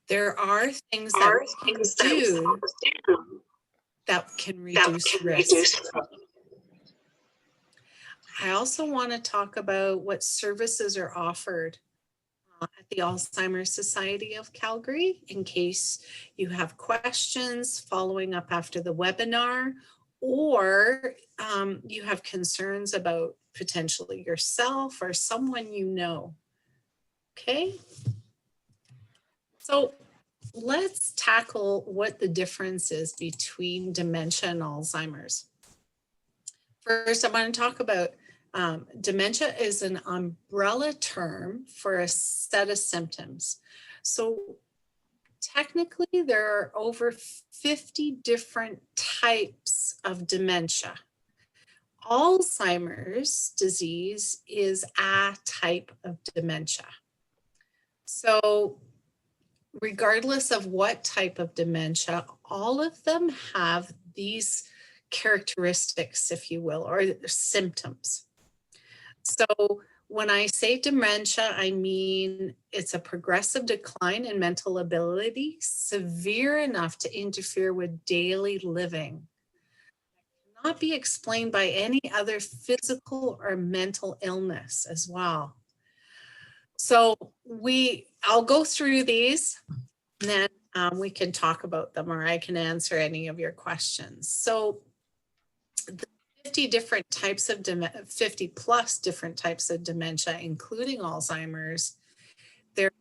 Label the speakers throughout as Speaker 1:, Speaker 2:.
Speaker 1: there are things that we can do that can reduce risk. I also want to talk about what services are offered at the Alzheimer's Society of Calgary in case you have questions following up after the webinar, or you have concerns about potentially yourself or someone you know. Okay, so let's tackle what the difference is between dementia and Alzheimer's. First, I want to talk about dementia is an umbrella term for a set of symptoms. So technically, there are over 50 different types of dementia. Alzheimer's disease is a type of dementia. So regardless of what type of dementia, all of them have these characteristics, if you will, or symptoms. So when I say dementia, I mean it's a progressive decline in mental ability, severe enough to interfere with daily living. It cannot be explained by any other physical or mental illness as well. So I'll go through these, and then we can talk about them, or I can answer any of your questions. So the 50 different types of 50 plus different types of dementia, including Alzheimer's. There's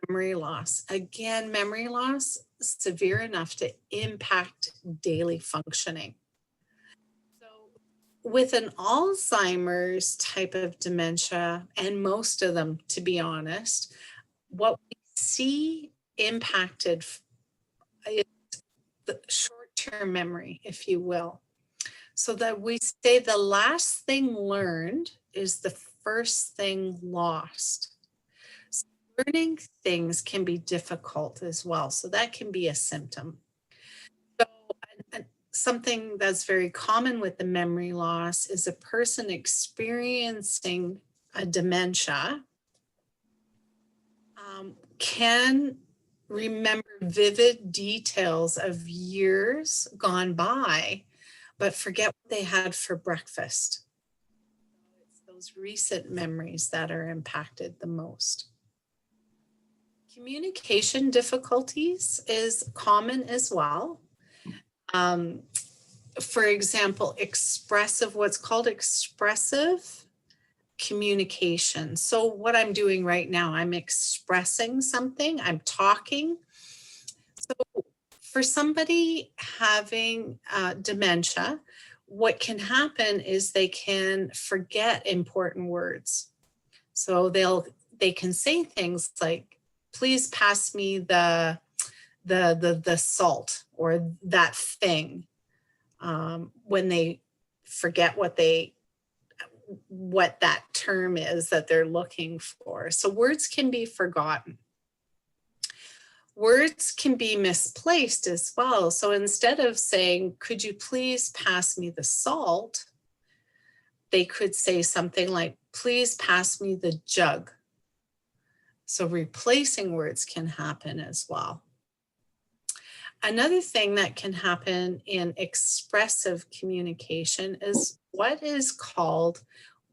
Speaker 1: memory loss. Again, memory loss severe enough to impact daily functioning. So with an Alzheimer's type of dementia, and most of them, to be honest, what we see impacted is the short-term memory, if you will. So that we say the last thing learned is the first thing lost. So learning things can be difficult as well. So that can be a symptom. So something that's very common with the memory loss is a person experiencing a dementia can remember vivid details of years gone by, but forget what they had for breakfast. It's those recent memories that are impacted the most. Communication difficulties is common as well. For example, what's called expressive communication. So what I'm doing right now, I'm expressing something, I'm talking. So for somebody having dementia, what can happen is they can forget important words. So they can say things like, please pass me the salt, or that thing, when they forget what that term is that they're looking for. So words can be forgotten. Words can be misplaced as well. So instead of saying, could you please pass me the salt, they could say something like, please pass me the jug. So replacing words can happen as well. Another thing that can happen in expressive communication is what is called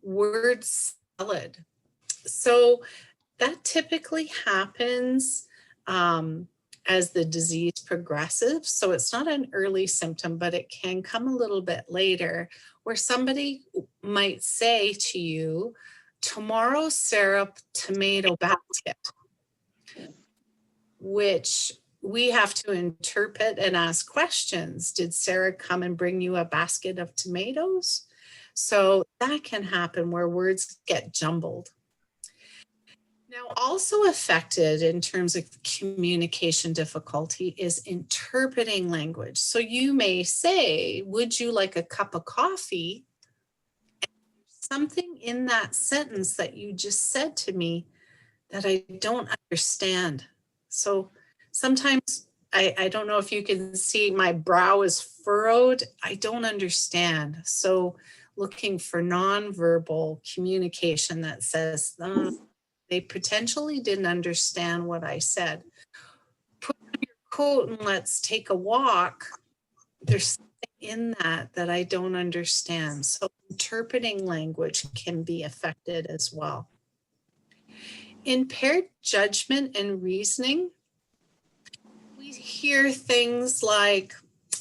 Speaker 1: word salad. So that typically happens as the disease progresses. So it's not an early symptom, but it can come a little bit later, where somebody might say to you, tomorrow syrup tomato basket, which we have to interpret and ask questions. Did Sarah come and bring you a basket of tomatoes? So that can happen where words get jumbled. Now, also affected in terms of communication difficulty is interpreting language. So you may say, would you like a cup of coffee? And there's something in that sentence that you just said to me that I don't understand. So sometimes I don't know if you can see my brow is furrowed. I don't understand. So looking for nonverbal communication that says, They potentially didn't understand what I said. Put on your coat and let's take a walk. There's something in that I don't understand. So interpreting language can be affected as well. Impaired judgment and reasoning. We hear things like,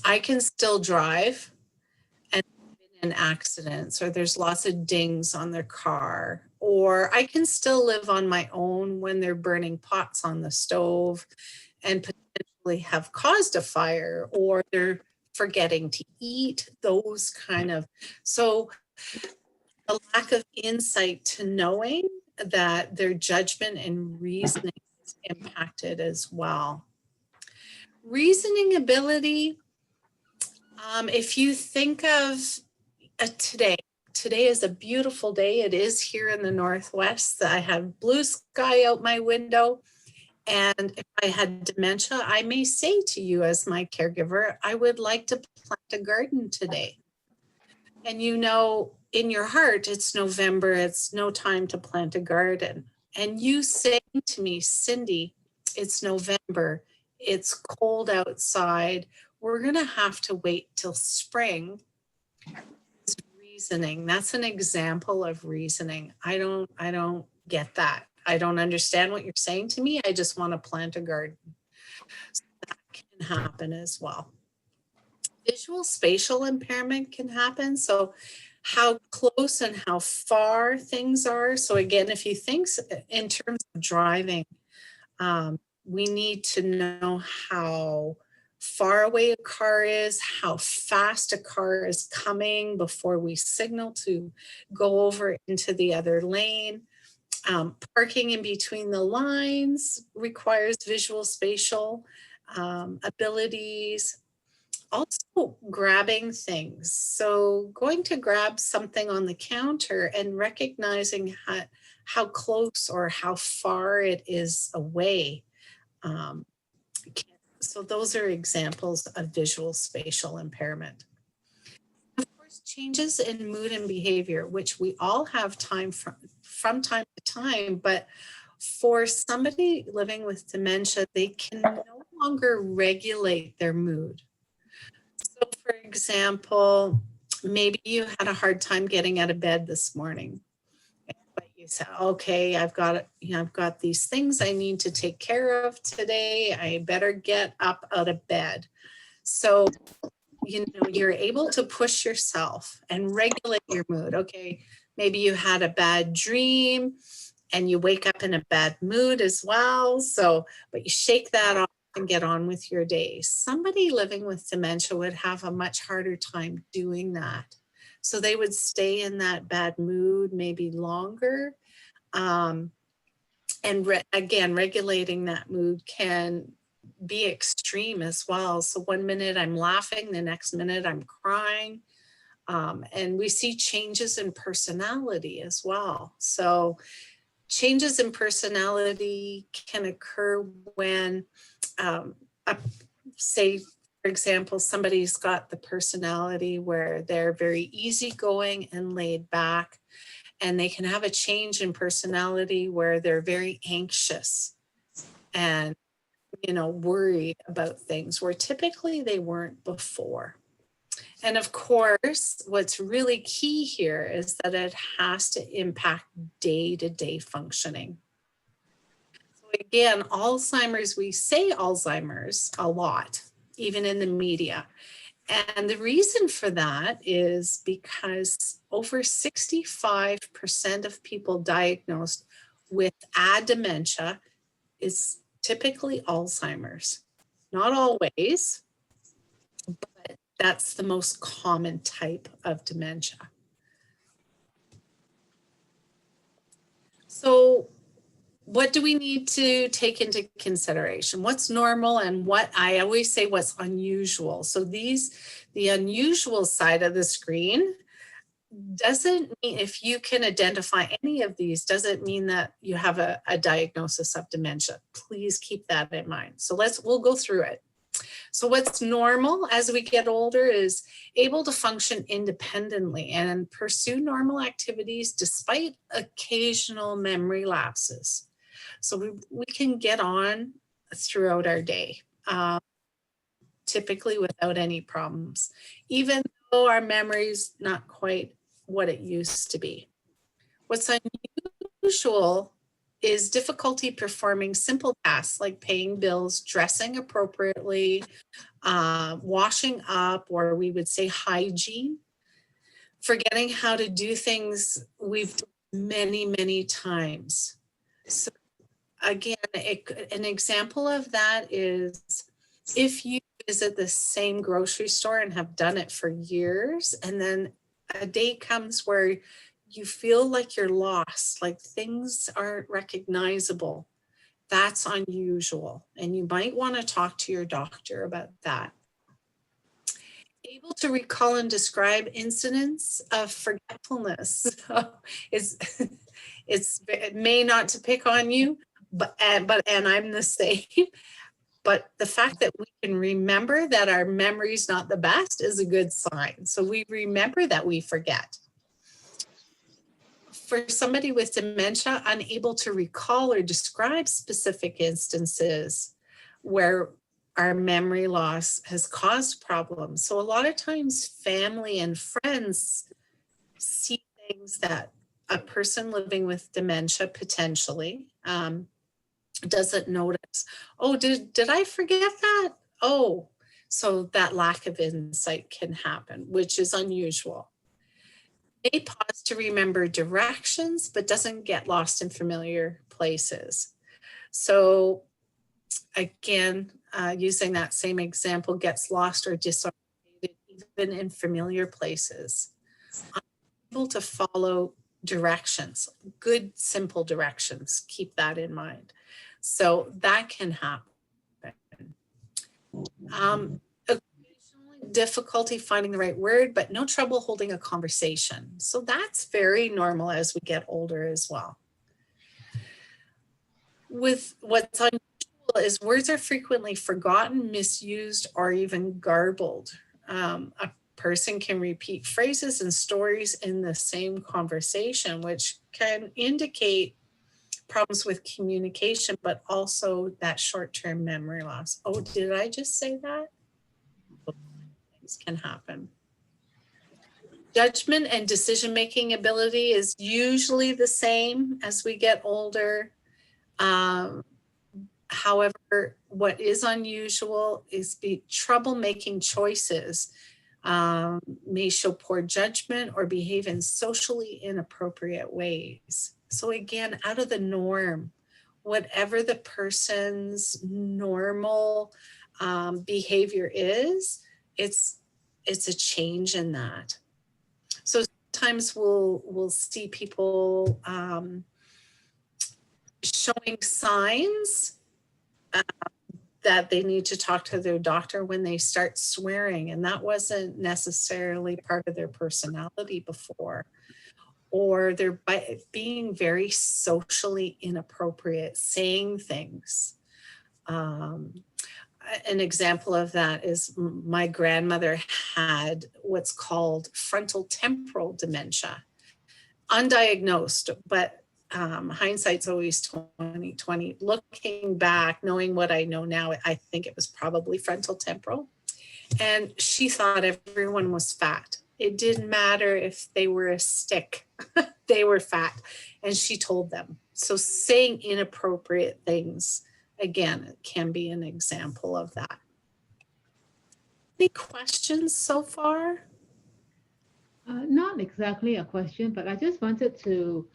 Speaker 1: I can still drive and been in accidents, or there's lots of dings on their car, or I can still live on my own when they're burning pots on the stove and potentially have caused a fire, or they're forgetting to eat, those kind of. So a lack of insight to knowing that their judgment and reasoning is impacted as well. Reasoning ability, if you think of today is a beautiful day. It is here in the Northwest. I have blue sky out my window. And if I had dementia, I may say to you as my caregiver, I would like to plant a garden today. And you know, in your heart, it's November, it's no time to plant a garden. And you say to me, Cindy, it's November, it's cold outside, we're going to have to wait till spring. It's reasoning. That's an example of reasoning. I don't get that. I don't understand what you're saying to me. I just want to plant a garden. So that can happen as well. Visual spatial impairment can happen. So how close and how far things are. So again, if you think in terms of driving, we need to know how far away a car is, how fast a car is coming before we signal to go over into the other lane. Parking in between the lines requires visual spatial abilities. Also grabbing things. So going to grab something on the counter and recognizing how close or how far it is away. So those are examples of visual spatial impairment. Of course, changes in mood and behavior, which we all have time from time to time, but for somebody living with dementia, they can no longer regulate their mood. So for example, maybe you had a hard time getting out of bed this morning, but you said, okay, I've got these things I need to take care of today. I better get up out of bed. So, you're able to push yourself and regulate your mood. Okay, maybe you had a bad dream and you wake up in a bad mood as well. So, but you shake that off and get on with your day. Somebody living with dementia would have a much harder time doing that. So they would stay in that bad mood maybe longer. And again, regulating that mood can be extreme as well. So 1 minute I'm laughing, the next minute I'm crying. And we see changes in personality as well. So changes in personality can occur when, say, for example, somebody's got the personality where they're very easygoing and laid back, and they can have a change in personality where they're very anxious and, worried about things where typically they weren't before. And of course, what's really key here is that it has to impact day-to-day functioning. So again, Alzheimer's, we say Alzheimer's a lot, even in the media. And the reason for that is because over 65% of people diagnosed with a dementia is typically Alzheimer's. Not always, but that's the most common type of dementia. So what do we need to take into consideration? What's normal and what I always say what's unusual. So the unusual side of the screen doesn't mean, if you can identify any of these, doesn't mean that you have a diagnosis of dementia. Please keep that in mind. So we'll go through it. So what's normal as we get older is able to function independently and pursue normal activities despite occasional memory lapses. So we can get on throughout our day, typically without any problems, even though our memory's not quite what it used to be. What's unusual is difficulty performing simple tasks like paying bills, dressing appropriately, washing up, or we would say hygiene, forgetting how to do things we've done many, many times. So again, an example of that is if you visit the same grocery store and have done it for years, and then a day comes where you feel like you're lost, like things aren't recognizable, that's unusual. And you might want to talk to your doctor about that. Able to recall and describe incidents of forgetfulness. It may not to pick on you, but I'm the same. But the fact that we can remember that our memory's not the best is a good sign. So we remember that we forget. For somebody with dementia, unable to recall or describe specific instances where our memory loss has caused problems. So a lot of times family and friends see things that a person living with dementia potentially doesn't notice. Oh, did I forget that? Oh, so that lack of insight can happen, which is unusual. They pause to remember directions, but doesn't get lost in familiar places. So again, using that same example, gets lost or disoriented even in familiar places. Unable to follow directions, good, simple directions. Keep that in mind. So that can happen. Occasionally difficulty finding the right word, but no trouble holding a conversation. So that's very normal as we get older as well. With what's unusual is words are frequently forgotten, misused, or even garbled. A person can repeat phrases and stories in the same conversation, which can indicate problems with communication, but also that short-term memory loss. Oh, did I just say that? Things can happen. Judgment and decision-making ability is usually the same as we get older. However, what is unusual is trouble making choices, may show poor judgment or behave in socially inappropriate ways. So again, out of the norm, whatever the person's normal behavior is, it's a change in that. So sometimes we'll see people showing signs that they need to talk to their doctor when they start swearing, and that wasn't necessarily part of their personality before. Or they're being very socially inappropriate, saying things. An example of that is my grandmother had what's called frontal temporal dementia, undiagnosed, but hindsight's always 20/20. Looking back, knowing what I know now, I think it was probably frontal temporal. And she thought everyone was fat. It didn't matter if they were a stick, they were fat. And she told them. So saying inappropriate things, again, it can be an example of that. Any questions so far?
Speaker 2: Not exactly a question, but I just wanted to,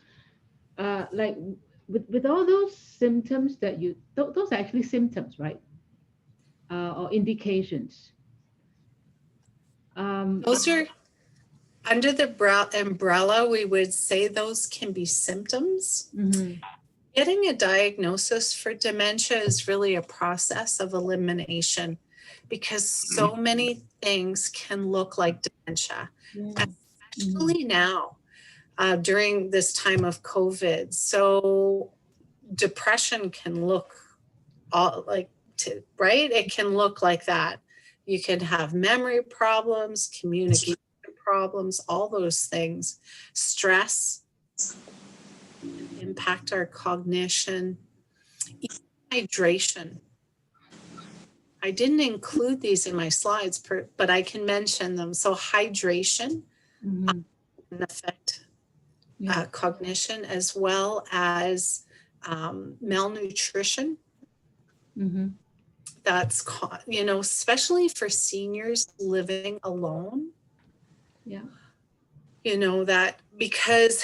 Speaker 2: like, with all those symptoms that those are actually symptoms, right? Or indications. Um,
Speaker 1: Those are under the umbrella, we would say those can be symptoms.
Speaker 2: mhm.
Speaker 1: Getting a diagnosis for dementia is really a process of elimination because so many things can look like dementia,
Speaker 2: Yeah. Mhm.
Speaker 1: especially now during this time of COVID. So depression can look like to, right? It can look like that. You can have memory problems, communication problems, all those things. Stress impact our cognition. Hydration. I didn't include these in my slides, but I can mention them. So hydration
Speaker 2: Mm-hmm.
Speaker 1: can affect
Speaker 2: Yeah.
Speaker 1: cognition, as well as malnutrition.
Speaker 2: Mm-hmm.
Speaker 1: That's, especially for seniors living alone,
Speaker 2: Yeah.
Speaker 1: that because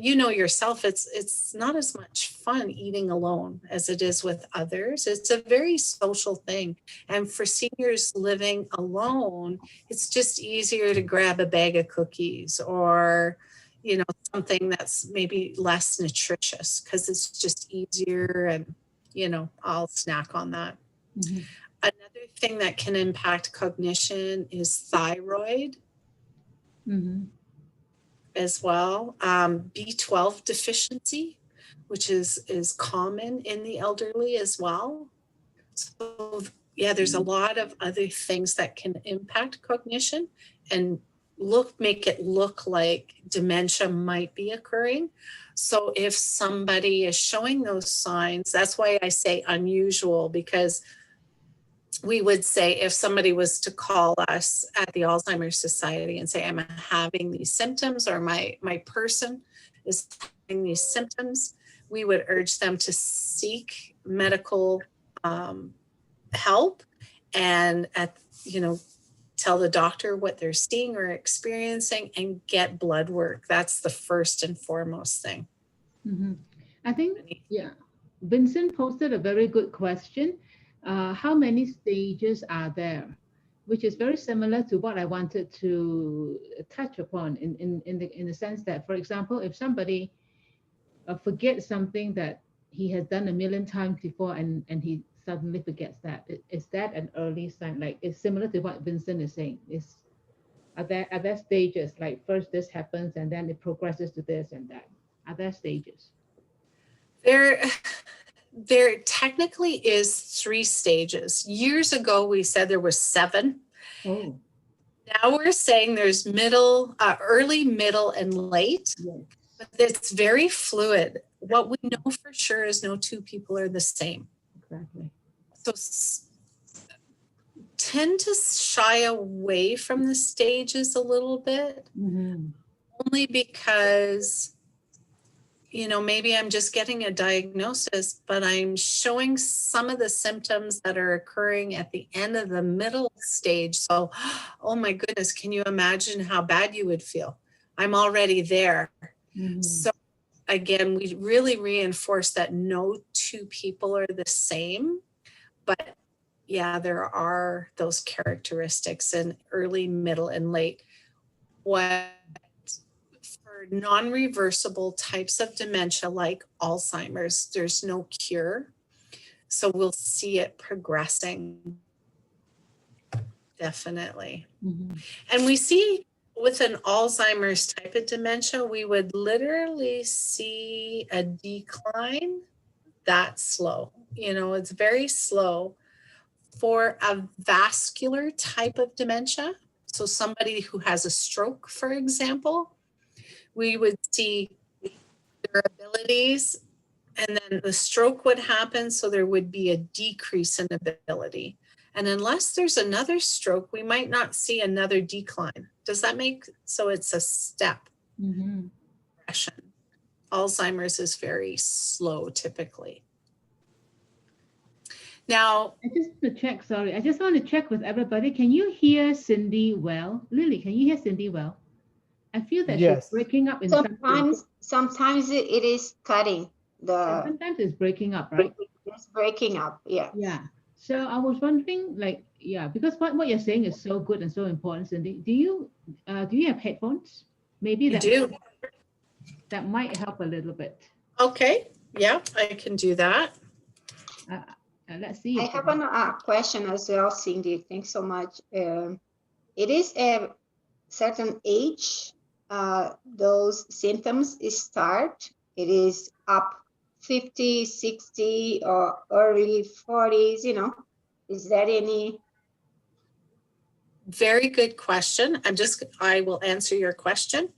Speaker 1: yourself, it's not as much fun eating alone as it is with others. It's a very social thing. And for seniors living alone, it's just easier to grab a bag of cookies or, something that's maybe less nutritious because it's just easier, and, I'll snack on that.
Speaker 2: Mm-hmm.
Speaker 1: Another thing that can impact cognition is thyroid
Speaker 2: Mm-hmm.
Speaker 1: as well. B12 deficiency, which is common in the elderly as well. So yeah, there's a lot of other things that can impact cognition and make it look like dementia might be occurring. So if somebody is showing those signs, that's why I say unusual, because we would say if somebody was to call us at the Alzheimer's Society and say, I'm having these symptoms, or my person is having these symptoms, we would urge them to seek medical help and tell the doctor what they're seeing or experiencing and get blood work. That's the first and foremost thing.
Speaker 2: Mm-hmm. I think, yeah, Vincent posted a very good question. How many stages are there? Which is very similar to what I wanted to touch upon in the sense that, for example, if somebody forgets something that he has done a million times before, and he suddenly forgets that, is that an early sign? Like, it's similar to what Vincent is saying. Are there stages, like first this happens and then it progresses to this and that? Are there stages?
Speaker 1: There technically is 3 stages. Years ago, we said there was 7.
Speaker 2: Oh,
Speaker 1: Now we're saying there's early, middle, and late,
Speaker 2: yes,
Speaker 1: but it's very fluid. What we know for sure is no 2 people are the same.
Speaker 2: exactly.
Speaker 1: So tend to shy away from the stages a little bit,
Speaker 2: Mm-hmm.
Speaker 1: only because maybe I'm just getting a diagnosis, but I'm showing some of the symptoms that are occurring at the end of the middle stage. So, oh my goodness, can you imagine how bad you would feel? I'm already there.
Speaker 2: Mm-hmm.
Speaker 1: So again, we really reinforce that no 2 people are the same, but yeah, there are those characteristics in early, middle, and late. What for non-reversible types of dementia like Alzheimer's, there's no cure. So we'll see it progressing, definitely.
Speaker 2: Mm-hmm.
Speaker 1: And we see with an Alzheimer's type of dementia, we would literally see a decline that slow. It's very slow. For a vascular type of dementia, so somebody who has a stroke, for example, we would see their abilities, and then the stroke would happen, so there would be a decrease in ability. And unless there's another stroke, we might not see another decline. Does that so it's a step
Speaker 2: Mm-hmm.
Speaker 1: progression. Alzheimer's is very slow typically. Now,
Speaker 2: I just want to check, sorry, I just want to check with everybody. Can you hear Cindy well? Lily, can you hear Cindy well? I feel that she's
Speaker 3: Yes.
Speaker 2: breaking up in some places.
Speaker 4: Sometimes it is cutting.
Speaker 2: And sometimes it's breaking up, right?
Speaker 4: It's breaking up. Yeah.
Speaker 2: Yeah. So I was wondering, like, yeah, because what you're saying is so good and so important, Cindy. Do you have headphones? Maybe that might help a little bit.
Speaker 1: okay, yeah, I can do that.
Speaker 2: Let's see.
Speaker 4: I have a question as well, Cindy. Thanks so much. It is a certain age those symptoms start. It is up 50, 60, or early 40s, is that any?
Speaker 1: Very good question. I will answer your question.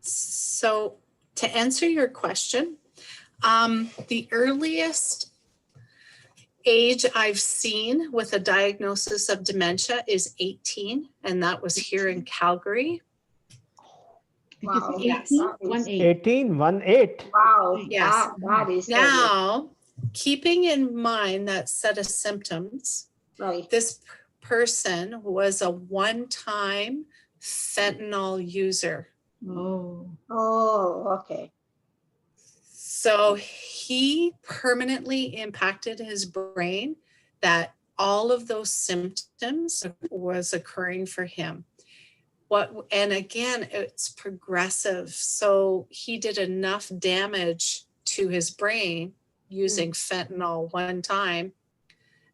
Speaker 1: So to answer your question, the earliest age I've seen with a diagnosis of dementia is 18, and that was here in Calgary.
Speaker 4: Wow.
Speaker 1: Yes.
Speaker 2: 18,
Speaker 3: 18.
Speaker 4: Wow.
Speaker 1: Yes.
Speaker 4: That is
Speaker 1: Now, keeping in mind that set of symptoms,
Speaker 4: right.
Speaker 1: this person was a one-time fentanyl user.
Speaker 4: Oh, okay.
Speaker 1: So he permanently impacted his brain, that all of those symptoms was occurring for him. And again, it's progressive. So he did enough damage to his brain using fentanyl one time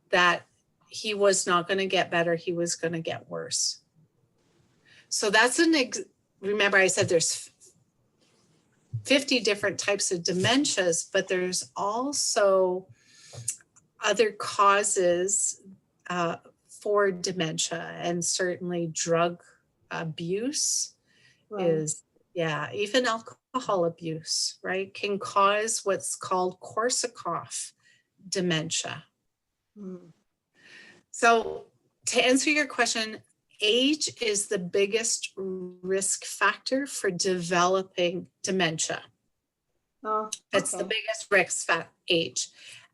Speaker 1: that he was not going to get better. He was going to get worse. So that's remember I said there's 50 different types of dementias, but there's also other causes for dementia, and certainly drug abuse is, even alcohol abuse, right, can cause what's called Korsakoff dementia. So to answer your question, age is the biggest risk factor for developing dementia. It's the biggest risk age.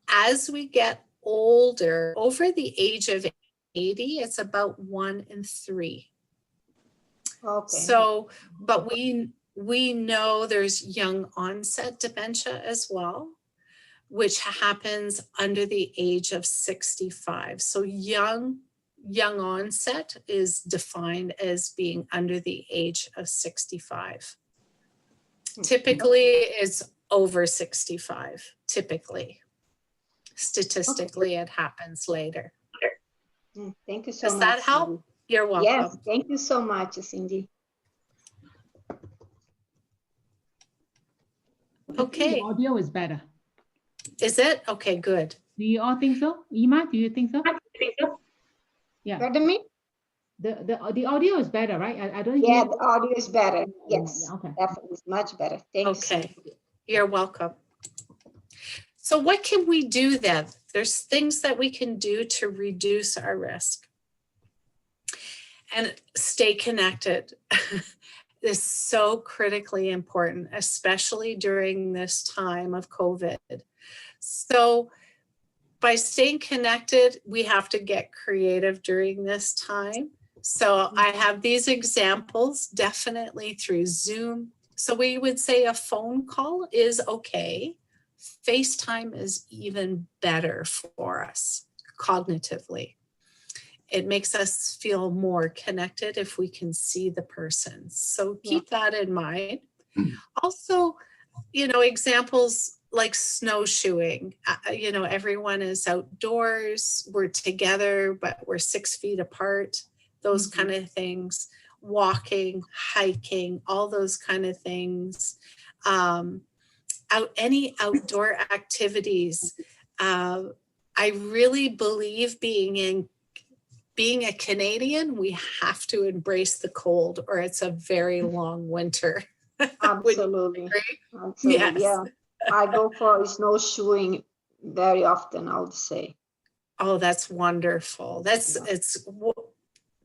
Speaker 1: As we get older, over the age of 80, it's about 1 in 3.
Speaker 4: Okay.
Speaker 1: So, but we know there's young onset dementia as well, which happens under the age of 65. So young onset is defined as being under the age of 65. Typically, it's over 65, typically. Statistically, it happens later.
Speaker 4: Thank you so much.
Speaker 1: Does that help?
Speaker 4: Cindy.
Speaker 1: You're welcome.
Speaker 4: Yes, thank you so much, Cindy.
Speaker 1: Okay.
Speaker 2: The audio is better.
Speaker 1: Is it? Okay, good.
Speaker 2: Do you all think so? Ima, do you think so? Yeah.
Speaker 4: Pardon me?
Speaker 2: The audio is better, right? I don't
Speaker 4: Yeah,
Speaker 2: hear.
Speaker 4: the audio is better. Yes,
Speaker 2: Okay.
Speaker 4: definitely, it's much better. Thank you.
Speaker 1: Okay, you're welcome. So what can we do then? There's things that we can do to reduce our risk and stay connected. Is so critically important, especially during this time of COVID. So by staying connected, we have to get creative during this time. So I have these examples definitely through Zoom. So we would say a phone call is okay. FaceTime is even better for us cognitively. It makes us feel more connected if we can see the person. So keep that in mind. Also, examples like snowshoeing, everyone is outdoors, we're together, but we're 6 feet apart, those kind of things, walking, hiking, all those kind of things. Any outdoor activities. I really believe being a Canadian, we have to embrace the cold or it's a very long winter.
Speaker 4: Absolutely. Absolutely.
Speaker 1: Yes.
Speaker 4: Yeah. I go for snowshoeing very often, I would say.
Speaker 1: Oh, that's wonderful. It's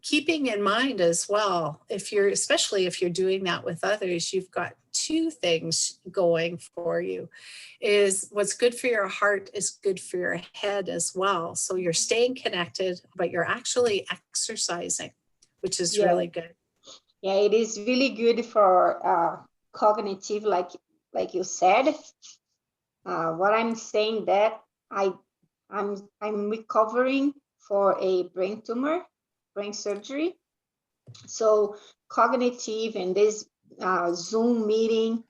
Speaker 1: keeping in mind as well, especially if you're doing that with others, you've got 2 things going for you. Is what's good for your heart is good for your head as well. So you're staying connected, but you're actually exercising, which is really good.
Speaker 4: Yeah, it is really good for cognitive, like you said. What I'm saying that I'm recovering for a brain tumor, brain surgery. So cognitive and this Zoom meeting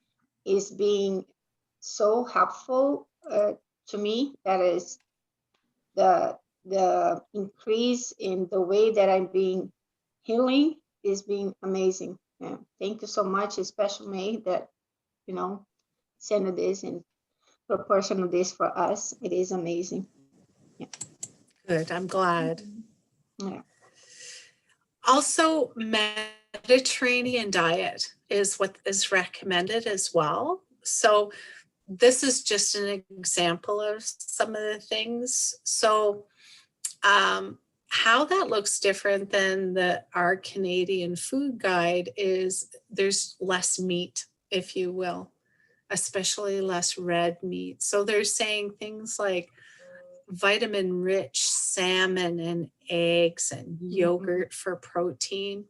Speaker 4: is being so helpful to me. That is the increase in the way that I'm being healing is being amazing. Yeah, thank you so much, especially May, that, you know, send this and proportion this for us. It is amazing.
Speaker 1: Good, I'm glad.
Speaker 4: Yeah.
Speaker 1: Also, Mediterranean diet is what is recommended as well. So this is just an example of some of the things. So how that looks different than our Canadian food guide is there's less meat, if you will, especially less red meat. So they're saying things like vitamin rich salmon and eggs and yogurt for protein,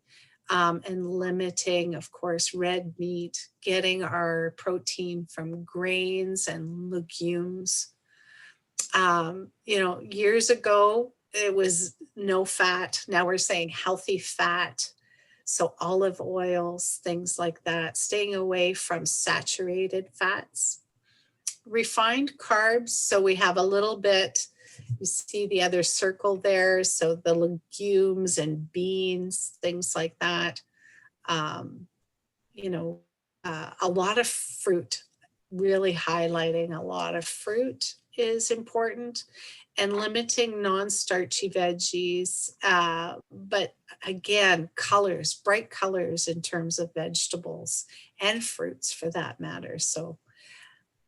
Speaker 1: and limiting, of course, red meat, getting our protein from grains and legumes. Years ago, it was no fat. Now we're saying healthy fat. So olive oils, things like that, staying away from saturated fats. Refined carbs, so we have a little bit, you see the other circle there, so the legumes and beans, things like that. A lot of fruit, really highlighting a lot of fruit is important, and limiting non-starchy veggies, but again, colors, bright colors in terms of vegetables and fruits for that matter. So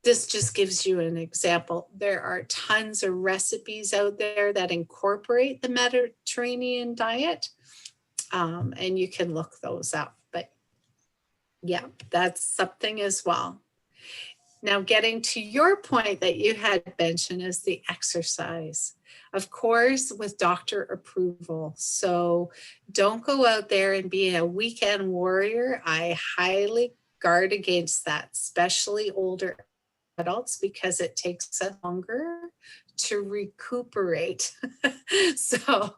Speaker 1: this just gives you an example. There are tons of recipes out there that incorporate the Mediterranean diet, and you can look those up. But yeah, that's something as well. Now, getting to your point that you had mentioned is the exercise, of course, with doctor approval. So don't go out there and be a weekend warrior. I highly guard against that, especially older adults, because it takes us longer to recuperate. So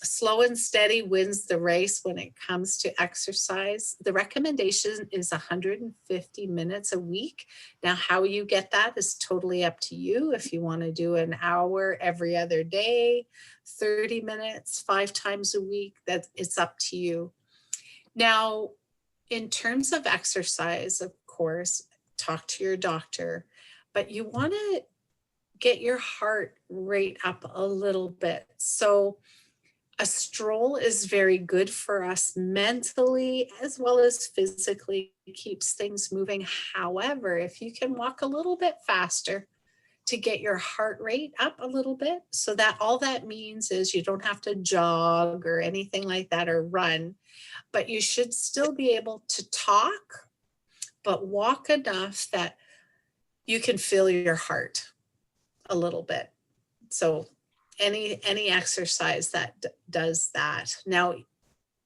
Speaker 1: slow and steady wins the race when it comes to exercise. The recommendation is 150 minutes a week. Now, how you get that is totally up to you. If you want to do an hour every other day, 30 minutes, 5 times a week, it's up to you. Now, in terms of exercise, of course, talk to your doctor, but you want to get your heart rate up a little bit. So a stroll is very good for us mentally as well as physically. It keeps things moving. However, if you can walk a little bit faster to get your heart rate up a little bit, so that all that means is you don't have to jog or anything like that or run, but you should still be able to talk, but walk enough that you can feel your heart a little bit. So any exercise that does that. Now,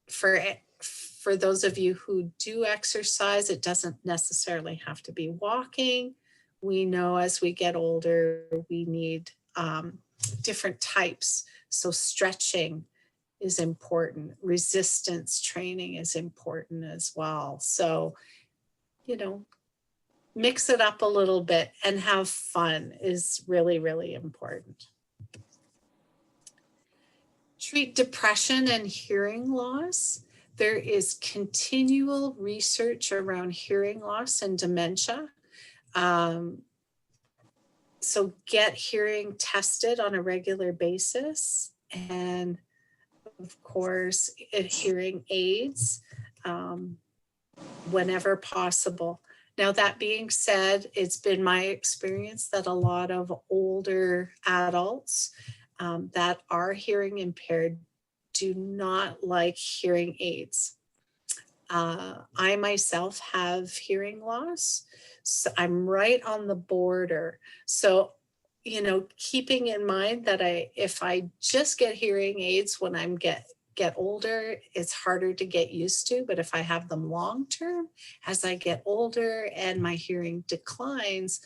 Speaker 1: for those of you who do exercise, it doesn't necessarily have to be walking. We know as we get older, we need different types. So stretching is important. Resistance training is important as well. So, mix it up a little bit and have fun is really, really important. Treat depression and hearing loss. There is continual research around hearing loss and dementia. So get hearing tested on a regular basis. And of course, hearing aids whenever possible. Now, that being said, it's been my experience that a lot of older adults that are hearing impaired do not like hearing aids. I myself have hearing loss, so I'm right on the border. So, keeping in mind that if I just get hearing aids when I'm get older, it's harder to get used to. But if I have them long term, as I get older and my hearing declines,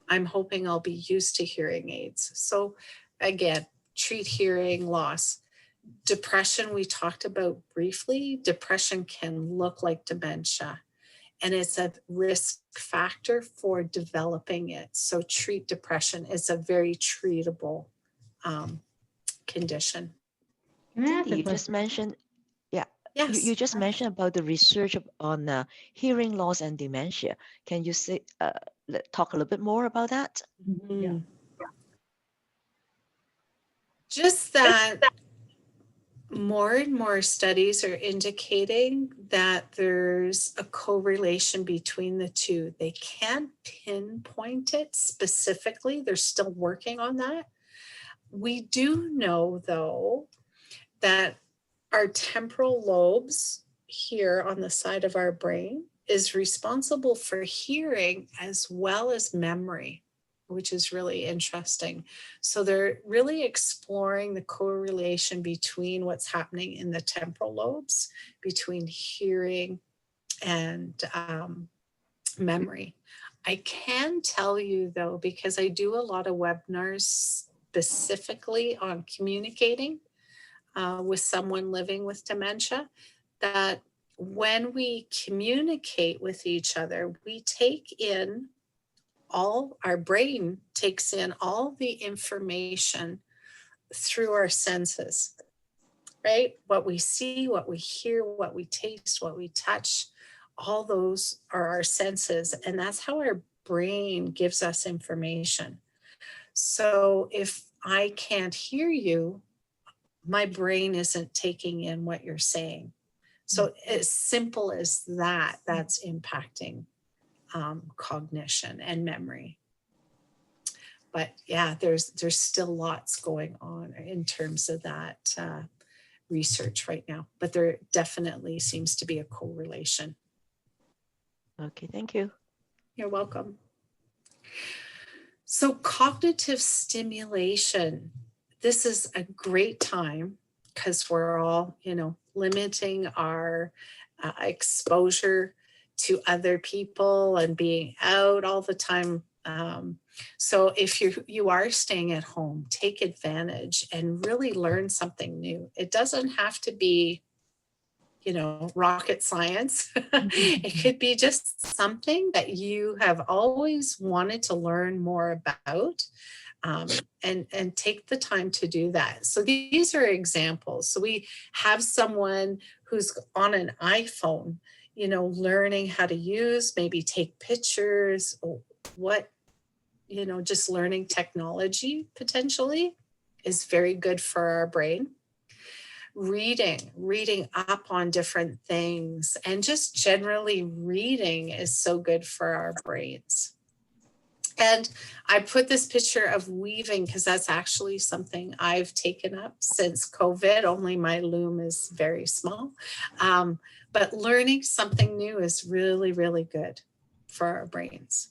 Speaker 1: I'm hoping I'll be used to hearing aids. So again, treat hearing loss. Depression, we talked about briefly. Depression can look like dementia, and it's a risk factor for developing it. So treat depression. It's a very treatable condition.
Speaker 2: Can I ask
Speaker 3: Cindy,
Speaker 2: a
Speaker 3: you just
Speaker 2: question?
Speaker 3: mentioned, yeah,
Speaker 1: Yes.
Speaker 3: You just mentioned about the research on hearing loss and dementia. Can you say talk a little bit more about that?
Speaker 2: Yeah.
Speaker 1: Mm. Just that more and more studies are indicating that there's a correlation between the two. They can't pinpoint it specifically. They're still working on that. We do know, though, that our temporal lobes here on the side of our brain is responsible for hearing as well as memory, which is really interesting. So they're really exploring the correlation between what's happening in the temporal lobes, between hearing and memory. I can tell you, though, because I do a lot of webinars specifically on communicating with someone living with dementia, that when we communicate with each other, we take in our brain takes in all the information through our senses, right? What we see, what we hear, what we taste, what we touch, all those are our senses. And that's how our brain gives us information. So if I can't hear you, my brain isn't taking in what you're saying. So as simple as that, that's impacting cognition and memory. But yeah, there's still lots going on in terms of that research right now. But there definitely seems to be a correlation.
Speaker 3: Okay, thank you.
Speaker 1: You're welcome. So cognitive stimulation, this is a great time because we're all, limiting our exposure to other people and being out all the time. So if you are staying at home, take advantage and really learn something new. It doesn't have to be, rocket science. It could be just something that you have always wanted to learn more about. And take the time to do that. So these are examples. So we have someone who's on an iPhone, learning how to use, maybe take pictures, just learning technology potentially is very good for our brain. Reading up on different things, and just generally reading is so good for our brains. And I put this picture of weaving because that's actually something I've taken up since COVID, only my loom is very small. But learning something new is really, really good for our brains.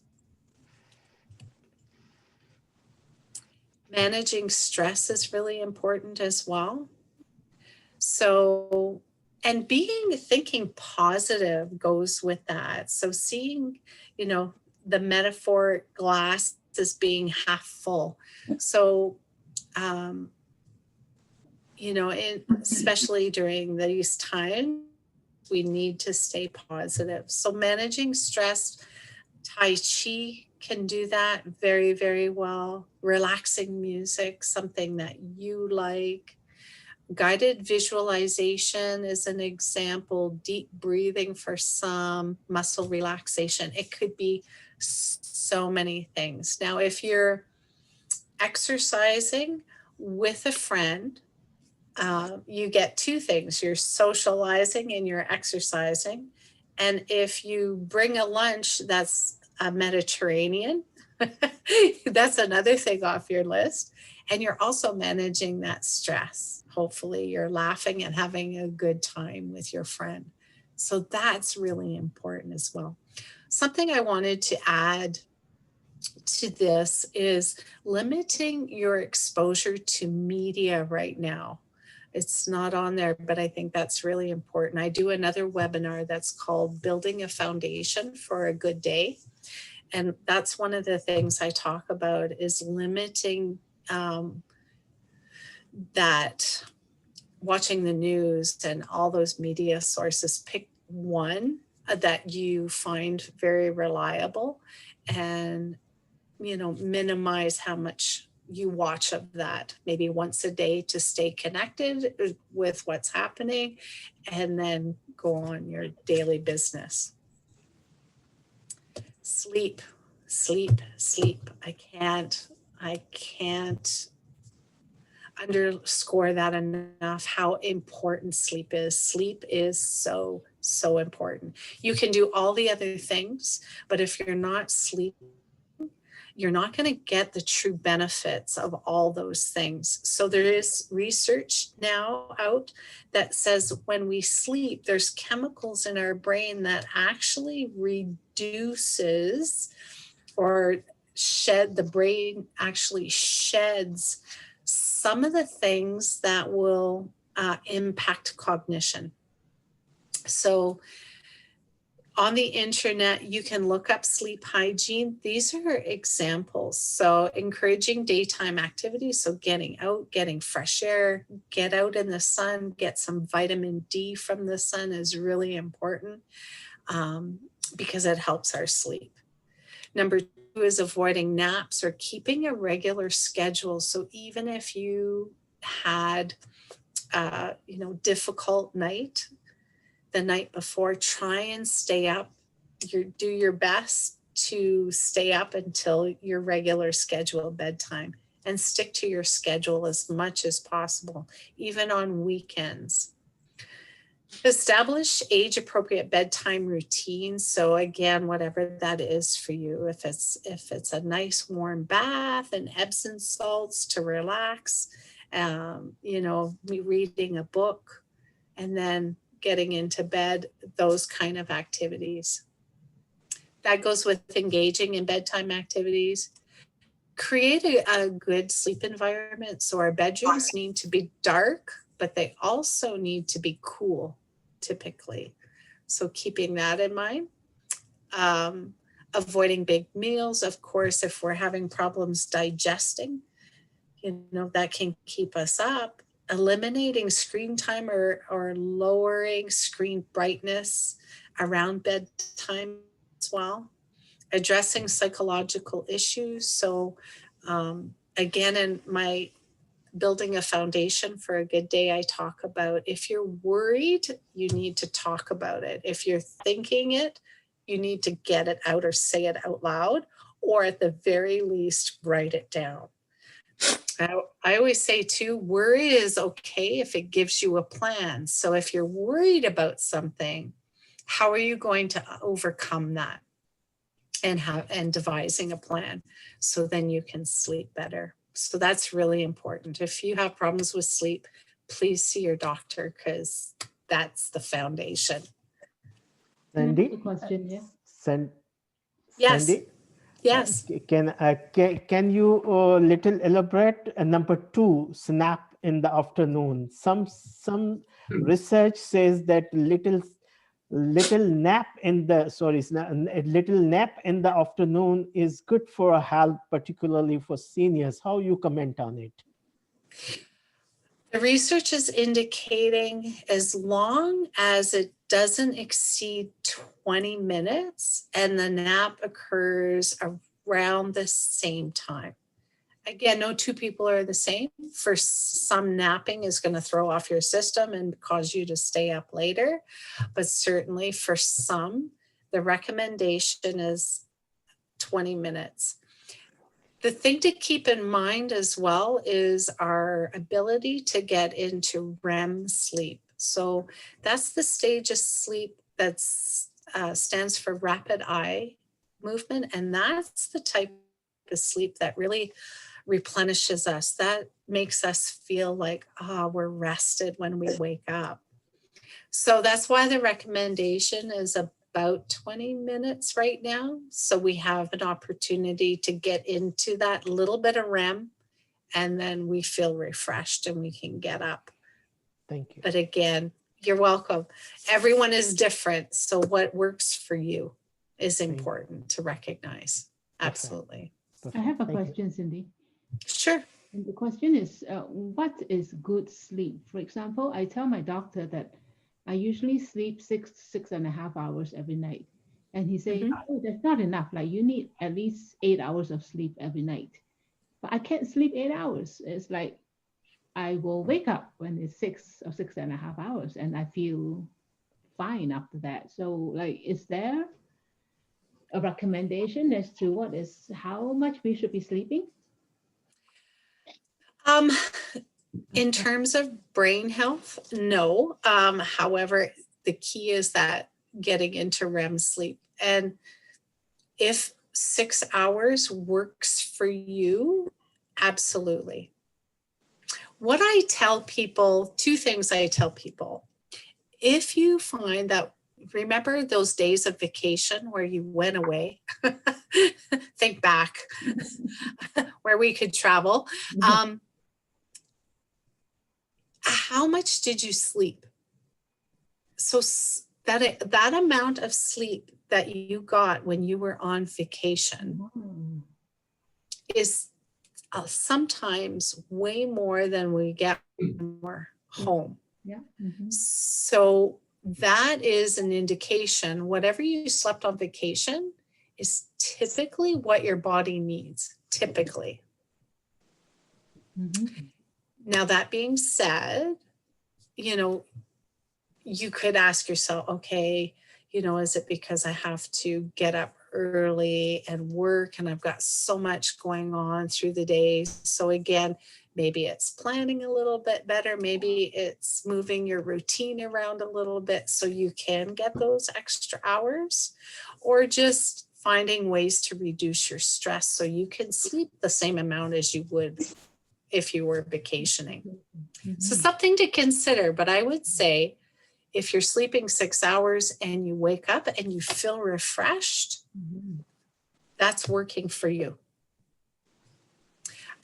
Speaker 1: Managing stress is really important as well. So, and thinking positive goes with that. So seeing, the metaphor glass as being half full. So, especially during these times, we need to stay positive. So managing stress, Tai Chi can do that very, very well. Relaxing music, something that you like. Guided visualization is an example. Deep breathing for some, muscle relaxation. It could be so many things. Now, if you're exercising with a friend, you get two things. You're socializing and you're exercising. And if you bring a lunch that's a Mediterranean, that's another thing off your list. And you're also managing that stress. Hopefully you're laughing and having a good time with your friend. So that's really important as well. Something I wanted to add to this is limiting your exposure to media right now. It's not on there, but I think that's really important. I do another webinar that's called Building a Foundation for a Good Day. And that's one of the things I talk about is limiting that, watching the news and all those media sources. Pick one that you find very reliable and minimize how much you watch of that, maybe once a day to stay connected with what's happening, and then go on your daily business. Sleep, sleep, sleep. I can't underscore that enough, how important sleep is. Sleep is so, so important. You can do all the other things, but if you're not sleeping, you're not going to get the true benefits of all those things. So there is research now out that says when we sleep, there's chemicals in our brain that actually reduces or the brain actually sheds some of the things that will impact cognition. So on the internet, you can look up sleep hygiene. These are examples. So encouraging daytime activities. So getting out, getting fresh air, get out in the sun, get some vitamin D from the sun is really important because it helps our sleep. Number 2 is avoiding naps or keeping a regular schedule. So even if you had, difficult night, the night before, try and stay up. Do your best to stay up until your regular schedule bedtime, and stick to your schedule as much as possible, even on weekends. Establish age-appropriate bedtime routines. So again, whatever that is for you, if it's a nice warm bath and Epsom salts to relax, reading a book, and then getting into bed, those kind of activities. That goes with engaging in bedtime activities. Create a good sleep environment. So our bedrooms need to be dark, but they also need to be cool, typically. So keeping that in mind. Avoiding big meals. Of course, if we're having problems digesting, that can keep us up. Eliminating screen time or lowering screen brightness around bedtime as well. Addressing psychological issues. So again, in my Building a Foundation for a Good Day, I talk about if you're worried, you need to talk about it. If you're thinking it, you need to get it out or say it out loud, or at the very least, write it down. I always say too, worry is okay if it gives you a plan. So if you're worried about something, how are you going to overcome that? And devising a plan so then you can sleep better. So that's really important. If you have problems with sleep, please see your doctor, because that's the foundation.
Speaker 2: Another
Speaker 5: Sandy,
Speaker 2: question, yeah.
Speaker 1: Yes.
Speaker 5: Sandy,
Speaker 1: Yes.
Speaker 5: can you little elaborate? Number 2, snap in the afternoon. Some research says that little nap in the a little nap in the afternoon is good for health, particularly for seniors. How you comment on it?
Speaker 1: The research is indicating as long as it doesn't exceed 20 minutes and the nap occurs around the same time. Again, no two people are the same. For some, napping is going to throw off your system and cause you to stay up later. But certainly for some, the recommendation is 20 minutes. The thing to keep in mind as well is our ability to get into REM sleep. So that's the stage of sleep that stands for rapid eye movement. And that's the type of sleep that really replenishes us. That makes us feel like, we're rested when we wake up. So that's why the recommendation is about 20 minutes right now. So we have an opportunity to get into that little bit of REM, and then we feel refreshed and we can get up.
Speaker 5: Thank you.
Speaker 1: But again, you're welcome. Everyone is different. So what works for you is important to recognize. Absolutely.
Speaker 2: I have a
Speaker 5: Thank you.
Speaker 2: question, Cindy.
Speaker 1: Sure.
Speaker 2: And the question is, what is good sleep? For example, I tell my doctor that I usually sleep 6.5 hours every night. And he says, oh, that's not enough. Like you need at least 8 hours of sleep every night. but I can't sleep 8 hours. It's like I will wake up when it's 6 or 6.5 hours, and I feel fine after that. So, like, is there a recommendation as to how much we should be sleeping?
Speaker 1: Um, in terms of brain health, no. However, the key is that getting into REM sleep. And if 6 hours works for you, absolutely. What I tell people, two things I tell people. If you find that, remember those days of vacation where you went away, think back, where we could travel. How much did you sleep? So that amount of sleep that you got when you were on vacation is sometimes way more than we get when we're home.
Speaker 2: Yeah.
Speaker 1: So that is an indication, whatever you slept on vacation is typically what your body needs, typically. Now, that being said, you could ask yourself, okay, is it because I have to get up early and work and I've got so much going on through the day? So again, maybe it's planning a little bit better. Maybe it's moving your routine around a little bit so you can get those extra hours, or just finding ways to reduce your stress so you can sleep the same amount as you would if you were vacationing. So something to consider, but I would say if you're sleeping 6 hours and you wake up and you feel refreshed, that's working for you.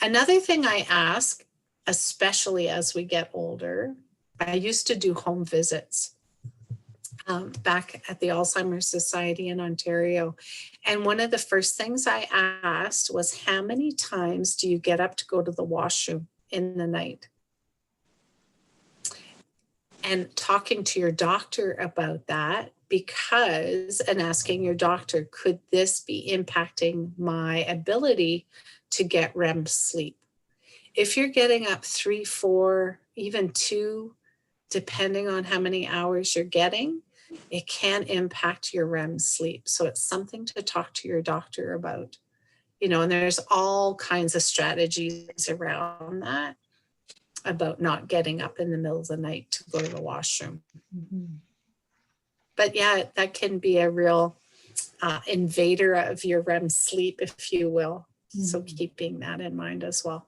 Speaker 1: Another thing I ask, especially as we get older, I used to do home visits back at the Alzheimer's Society in Ontario. And one of the first things I asked was, how many times do you get up to go to the washroom in the night? And talking to your doctor about that, and asking your doctor, could this be impacting my ability to get REM sleep? If you're getting up 3, 4, even 2, depending on how many hours you're getting, it can impact your REM sleep. So it's something to talk to your doctor about, and there's all kinds of strategies around that, about not getting up in the middle of the night to go to the washroom. But yeah, that can be a real invader of your REM sleep, if you will. So keeping that in mind as well.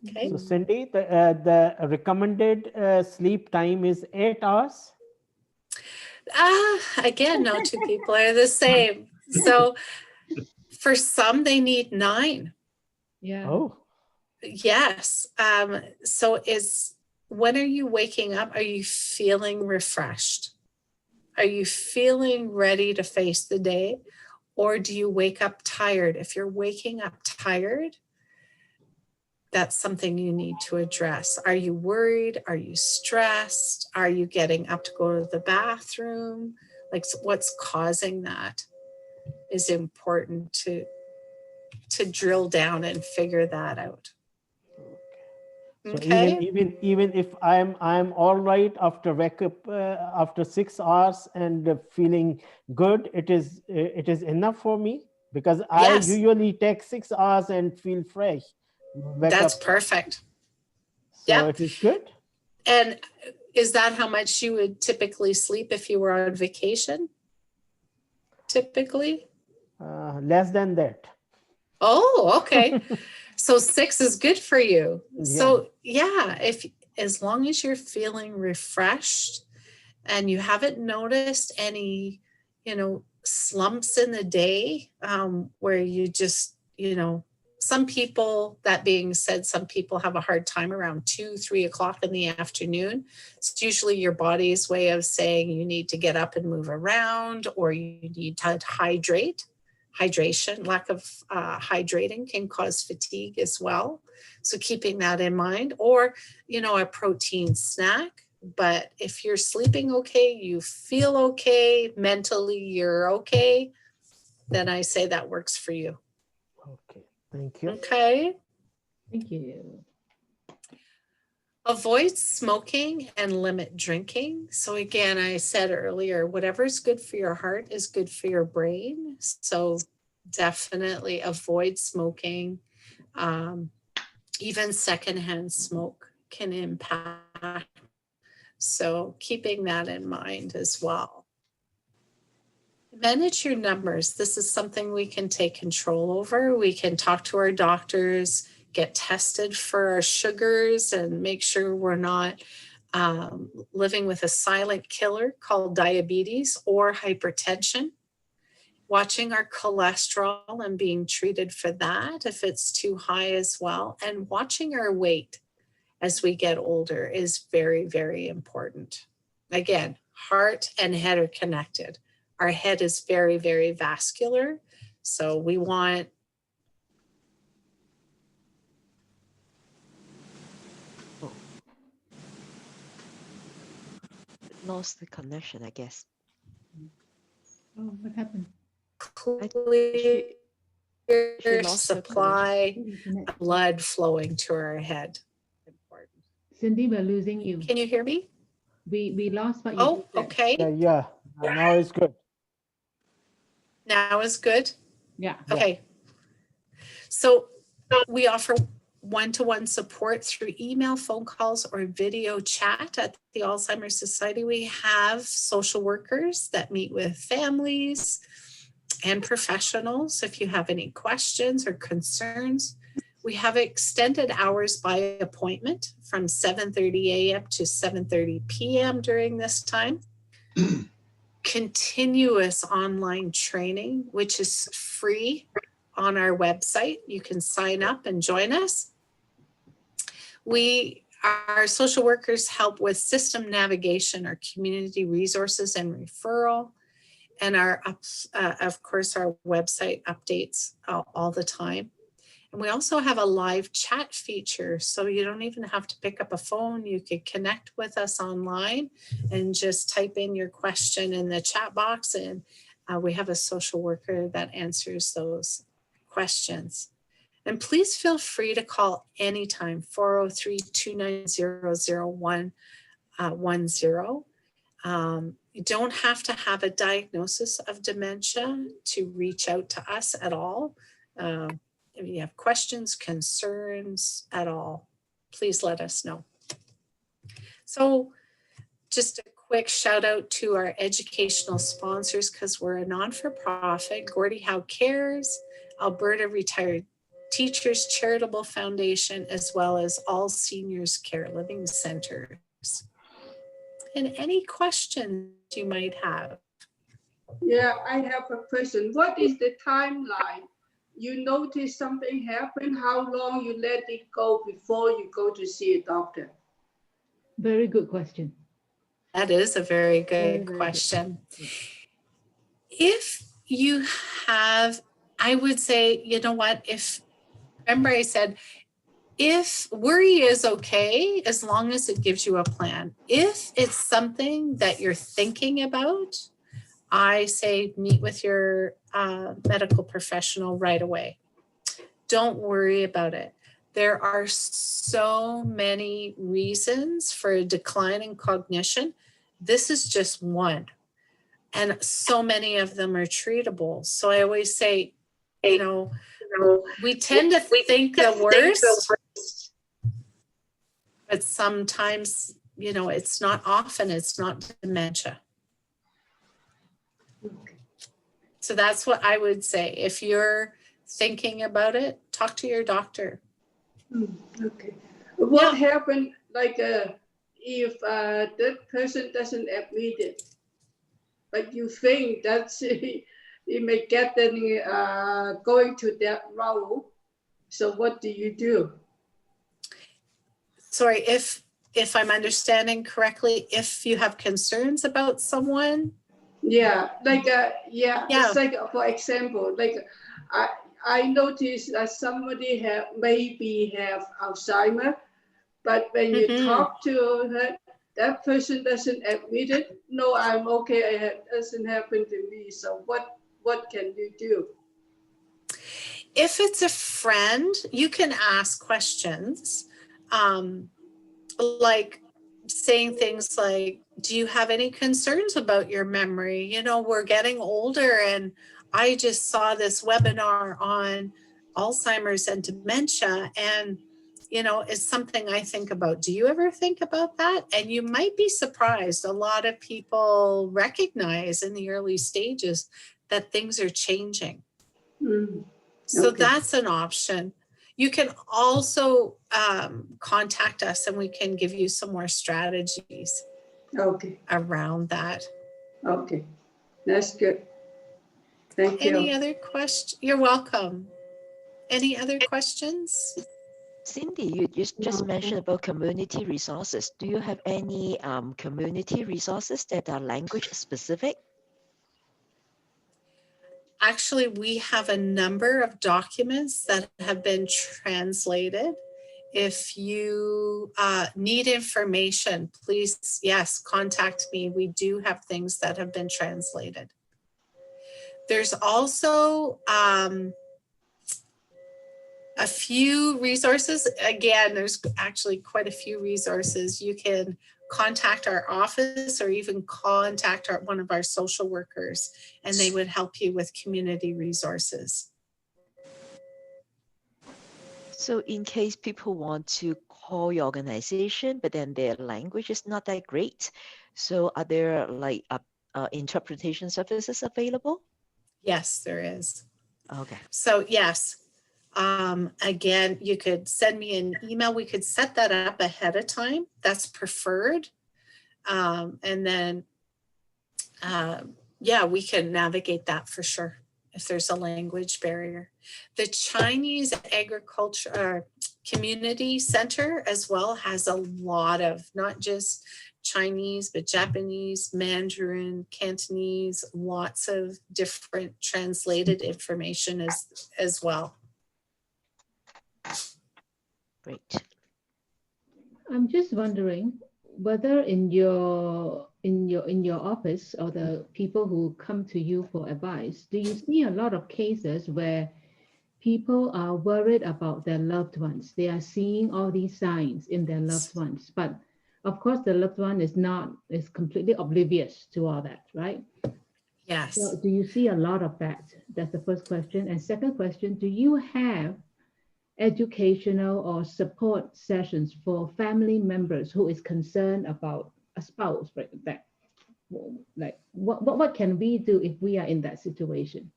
Speaker 1: Okay.
Speaker 5: So Cindy, the recommended sleep time is 8 hours.
Speaker 1: Again, no two people are the same. So for some, they need 9.
Speaker 2: Yeah.
Speaker 5: Oh.
Speaker 1: Yes. So when are you waking up? Are you feeling refreshed? Are you feeling ready to face the day? Or do you wake up tired? If you're waking up tired, that's something you need to address. Are you worried? Are you stressed? Are you getting up to go to the bathroom? Like, what's causing that is important to drill down and figure that out.
Speaker 5: So
Speaker 1: Okay.
Speaker 5: even if I'm all right after wake up after 6 hours and feeling good, it is enough for me, because I
Speaker 1: Yes.
Speaker 5: usually take 6 hours and feel fresh.
Speaker 1: That's perfect.
Speaker 5: So
Speaker 1: Yep.
Speaker 5: it is good.
Speaker 1: And is that how much you would typically sleep if you were on vacation? Typically?
Speaker 5: Less than that.
Speaker 1: Oh, okay. So 6 is good for you.
Speaker 5: Yeah.
Speaker 1: So yeah, as long as you're feeling refreshed and you haven't noticed any, slumps in the day, where you just, some people, that being said, some people have a hard time around 2, 3 o'clock in the afternoon. It's usually your body's way of saying you need to get up and move around, or you need to hydrate. Hydration, lack of hydrating can cause fatigue as well. So keeping that in mind, or, a protein snack. But if you're sleeping okay, you feel okay, mentally you're okay, then I say that works for you.
Speaker 5: Okay. Thank you.
Speaker 1: Okay.
Speaker 2: Thank you.
Speaker 1: Avoid smoking and limit drinking. So again, I said earlier, whatever's good for your heart is good for your brain. So definitely avoid smoking. Even secondhand smoke can impact. So keeping that in mind as well. Manage your numbers. This is something we can take control over. We can talk to our doctors, get tested for our sugars, and make sure we're not living with a silent killer called diabetes or hypertension. Watching our cholesterol and being treated for that if it's too high as well. And watching our weight as we get older is very, very important. Again, heart and head are connected. Our head is very, very vascular. So we want
Speaker 3: Lost the connection, I guess.
Speaker 2: Oh, what happened?
Speaker 1: clear
Speaker 3: She lost her
Speaker 1: supply
Speaker 2: Oh, internet.
Speaker 1: of blood flowing to our head. Important.
Speaker 2: Cindy, we're losing you.
Speaker 1: Can you hear me?
Speaker 2: We lost what you
Speaker 1: Oh,
Speaker 2: just said.
Speaker 1: okay.
Speaker 5: Yeah. Now it's good.
Speaker 1: Now is good.
Speaker 2: Yeah.
Speaker 1: Okay. So we offer one-to-one support through email, phone calls, or video chat at the Alzheimer's Society. We have social workers that meet with families and professionals if you have any questions or concerns. We have extended hours by appointment from 7:30 a.m. to 7:30 p.m. during this time. Continuous online training, which is free on our website. You can sign up and join us. Our social workers help with system navigation, our community resources and referral, and of course, our website updates all the time. And we also have a live chat feature, so you don't even have to pick up a phone. You could connect with us online and just type in your question in the chat box, and we have a social worker that answers those questions. And please feel free to call anytime, 403-290-0110. You don't have to have a diagnosis of dementia to reach out to us at all. If you have questions, concerns at all, please let us know. So just a quick shout out to our educational sponsors, because we're a non-for-profit, Gordie Howe Cares, Alberta Retired Teachers Charitable Foundation, as well as All Seniors Care Living Centers. And any questions you might have?
Speaker 6: Yeah, I have a question. What is the timeline? You notice something happen, how long you let it go before you go to see a doctor?
Speaker 2: Very good question.
Speaker 1: That is a very good
Speaker 2: Very
Speaker 1: question.
Speaker 2: good.
Speaker 1: If you have, I would say, you know what, remember I said, if worry is okay, as long as it gives you a plan. If it's something that you're thinking about, I say meet with your medical professional right away. Don't worry about it. There are so many reasons for a decline in cognition. This is just one. And so many of them are treatable. So I always say, you know, we tend to think the worst, but sometimes, you know, it's not often, it's not dementia. So that's what I would say. If you're thinking about it, talk to your doctor.
Speaker 6: Okay. What happened, like, if that person doesn't admit it, but you think that he may get them going to that route? So what do you do?
Speaker 1: Sorry, if I'm understanding correctly, if you have concerns about someone.
Speaker 6: Yeah, like it's like, for example, like I noticed that somebody maybe have Alzheimer, but when you talk to her, that person doesn't admit it. No, I'm okay. It doesn't happen to me. So what can you do?
Speaker 1: If it's a friend, you can ask questions, like saying things like, do you have any concerns about your memory? You know, we're getting older, and I just saw this webinar on Alzheimer's and dementia, and you know, it's something I think about. Do you ever think about that? And you might be surprised. A lot of people recognize in the early stages that things are changing. So
Speaker 6: Okay.
Speaker 1: that's an option. You can also contact us and we can give you some more strategies
Speaker 6: Okay.
Speaker 1: around that.
Speaker 6: Okay. That's good. Thank
Speaker 1: Any
Speaker 6: you.
Speaker 1: other questions? You're welcome. Any other questions?
Speaker 3: Cindy, you just mentioned about community resources. Do you have any community resources that are language specific?
Speaker 1: Actually, we have a number of documents that have been translated. If you need information, please, yes, contact me. We do have things that have been translated. There's also a few resources. Again, there's actually quite a few resources. You can contact our office or even contact one of our social workers, and they would help you with community resources.
Speaker 3: So in case people want to call your organization, but then their language is not that great, so are there like interpretation services available?
Speaker 1: Yes, there is.
Speaker 3: Okay.
Speaker 1: So yes, again, you could send me an email. We could set that up ahead of time. That's preferred. And then, yeah, we can navigate that for sure if there's a language barrier. The Chinese Agriculture Community Center as well has a lot of, not just Chinese, but Japanese, Mandarin, Cantonese, lots of different translated information as well.
Speaker 3: Great.
Speaker 2: I'm just wondering whether in your office or the people who come to you for advice, do you see a lot of cases where people are worried about their loved ones? They are seeing all these signs in their loved ones, but of course the loved one is completely oblivious to all that, right?
Speaker 1: Yes.
Speaker 2: So do you see a lot of that? That's the first question. And second question, do you have educational or support sessions for family members who is concerned about a spouse, right? That, like, what can we do if we are in that situation?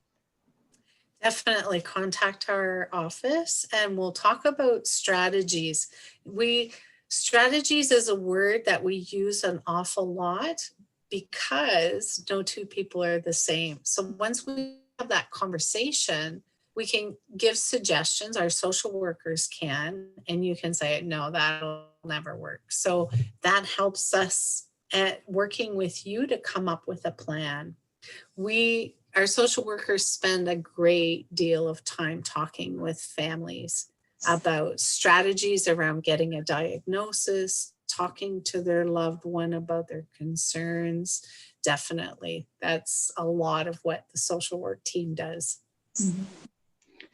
Speaker 1: Definitely contact our office and we'll talk about strategies. Strategies is a word that we use an awful lot because no two people are the same. So once we have that conversation, we can give suggestions, our social workers can, and you can say, no, that'll never work. So that helps us at working with you to come up with a plan. Our social workers spend a great deal of time talking with families about strategies around getting a diagnosis, talking to their loved one about their concerns. Definitely, that's a lot of what the social work team does.
Speaker 2: Mm-hmm.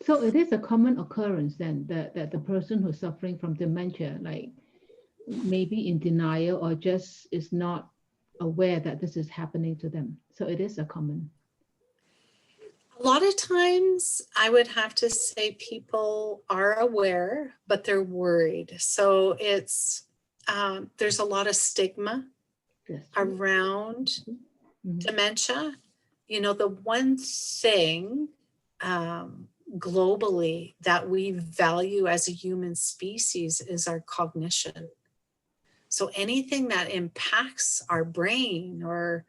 Speaker 2: So it is a common occurrence then that the person who's suffering from dementia, like maybe in denial or just is not aware that this is happening to them. So it is a common.
Speaker 1: A lot of times I would have to say people are aware, but they're worried. So it's, there's a lot of stigma around dementia. You know, the one thing globally that we value as a human species is our cognition. So anything that impacts our brain or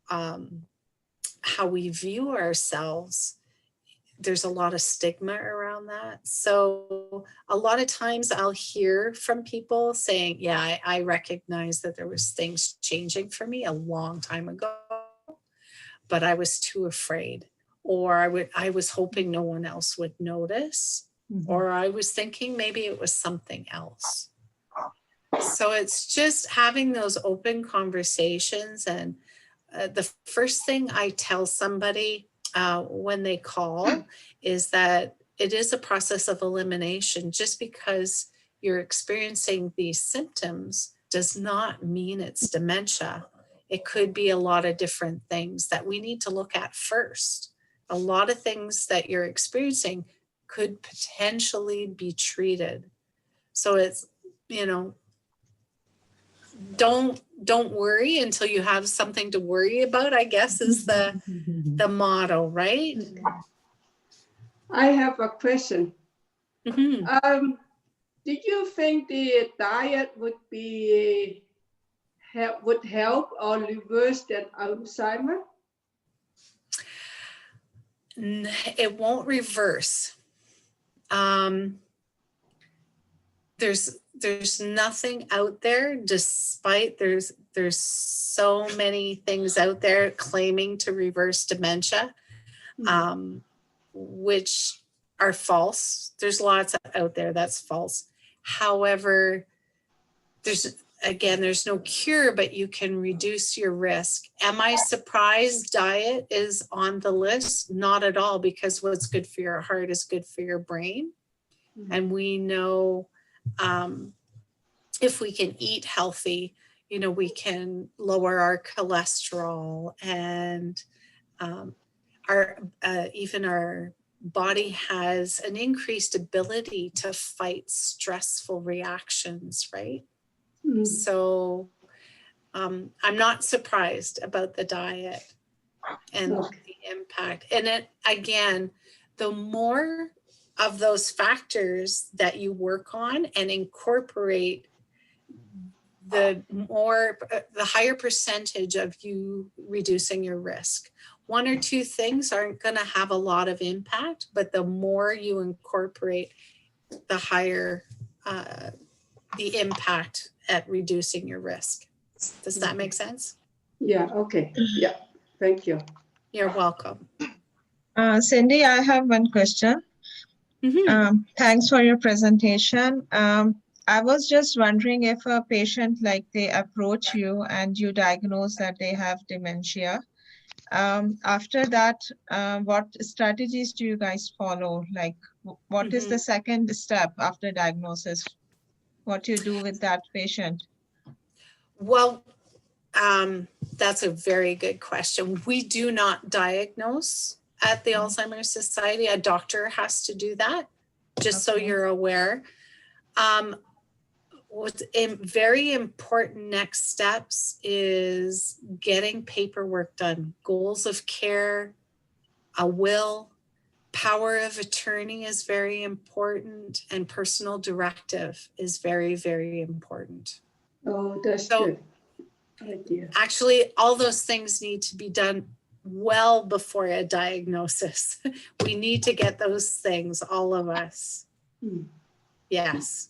Speaker 1: how we view ourselves, there's a lot of stigma around that. So a lot of times I'll hear from people saying, yeah, I recognize that there was things changing for me a long time ago, but I was too afraid. Or I was hoping no one else would notice, or I was thinking maybe it was something else. So it's just having those open conversations. And the first thing I tell somebody when they call is that it is a process of elimination. Just because you're experiencing these symptoms does not mean it's dementia. It could be a lot of different things that we need to look at first. A lot of things that you're experiencing could potentially be treated. So it's, you know, don't worry until you have something to worry about, I guess, is the motto, right?
Speaker 6: I have a question.
Speaker 1: Mm-hmm.
Speaker 6: Did you think the diet would help or reverse that Alzheimer?
Speaker 1: It won't reverse. There's nothing out there, despite there's so many things out there claiming to reverse dementia, which are false. There's lots out there that's false. However, there's no cure, but you can reduce your risk. Am I surprised diet is on the list? Not at all, because what's good for your heart is good for your brain. And we know if we can eat healthy, you know, we can lower our cholesterol, and even our body has an increased ability to fight stressful reactions, right? So I'm not surprised about the diet and the impact. And it, again, the more of those factors that you work on and incorporate, the higher percentage of you reducing your risk. One or two things aren't going to have a lot of impact, but the more you incorporate, the higher the impact at reducing your risk. Does that make sense?
Speaker 6: Yeah, okay. Yeah, thank you.
Speaker 1: You're welcome.
Speaker 7: Cindy, I have one question. Thanks for your presentation. I was just wondering if a patient, like, they approach you and you diagnose that they have dementia. After that, what strategies do you guys follow? Like, what is the second step after diagnosis? What you do with that patient?
Speaker 1: Well, that's a very good question. We do not diagnose at the Alzheimer's Society. A doctor has to do that, just so you're aware. What's very important next steps is getting paperwork done, goals of care, a will, power of attorney is very important, and personal directive is very, very important.
Speaker 6: Oh, that's good idea.
Speaker 1: Actually, all those things need to be done well before a diagnosis. We need to get those things, all of us. Yes.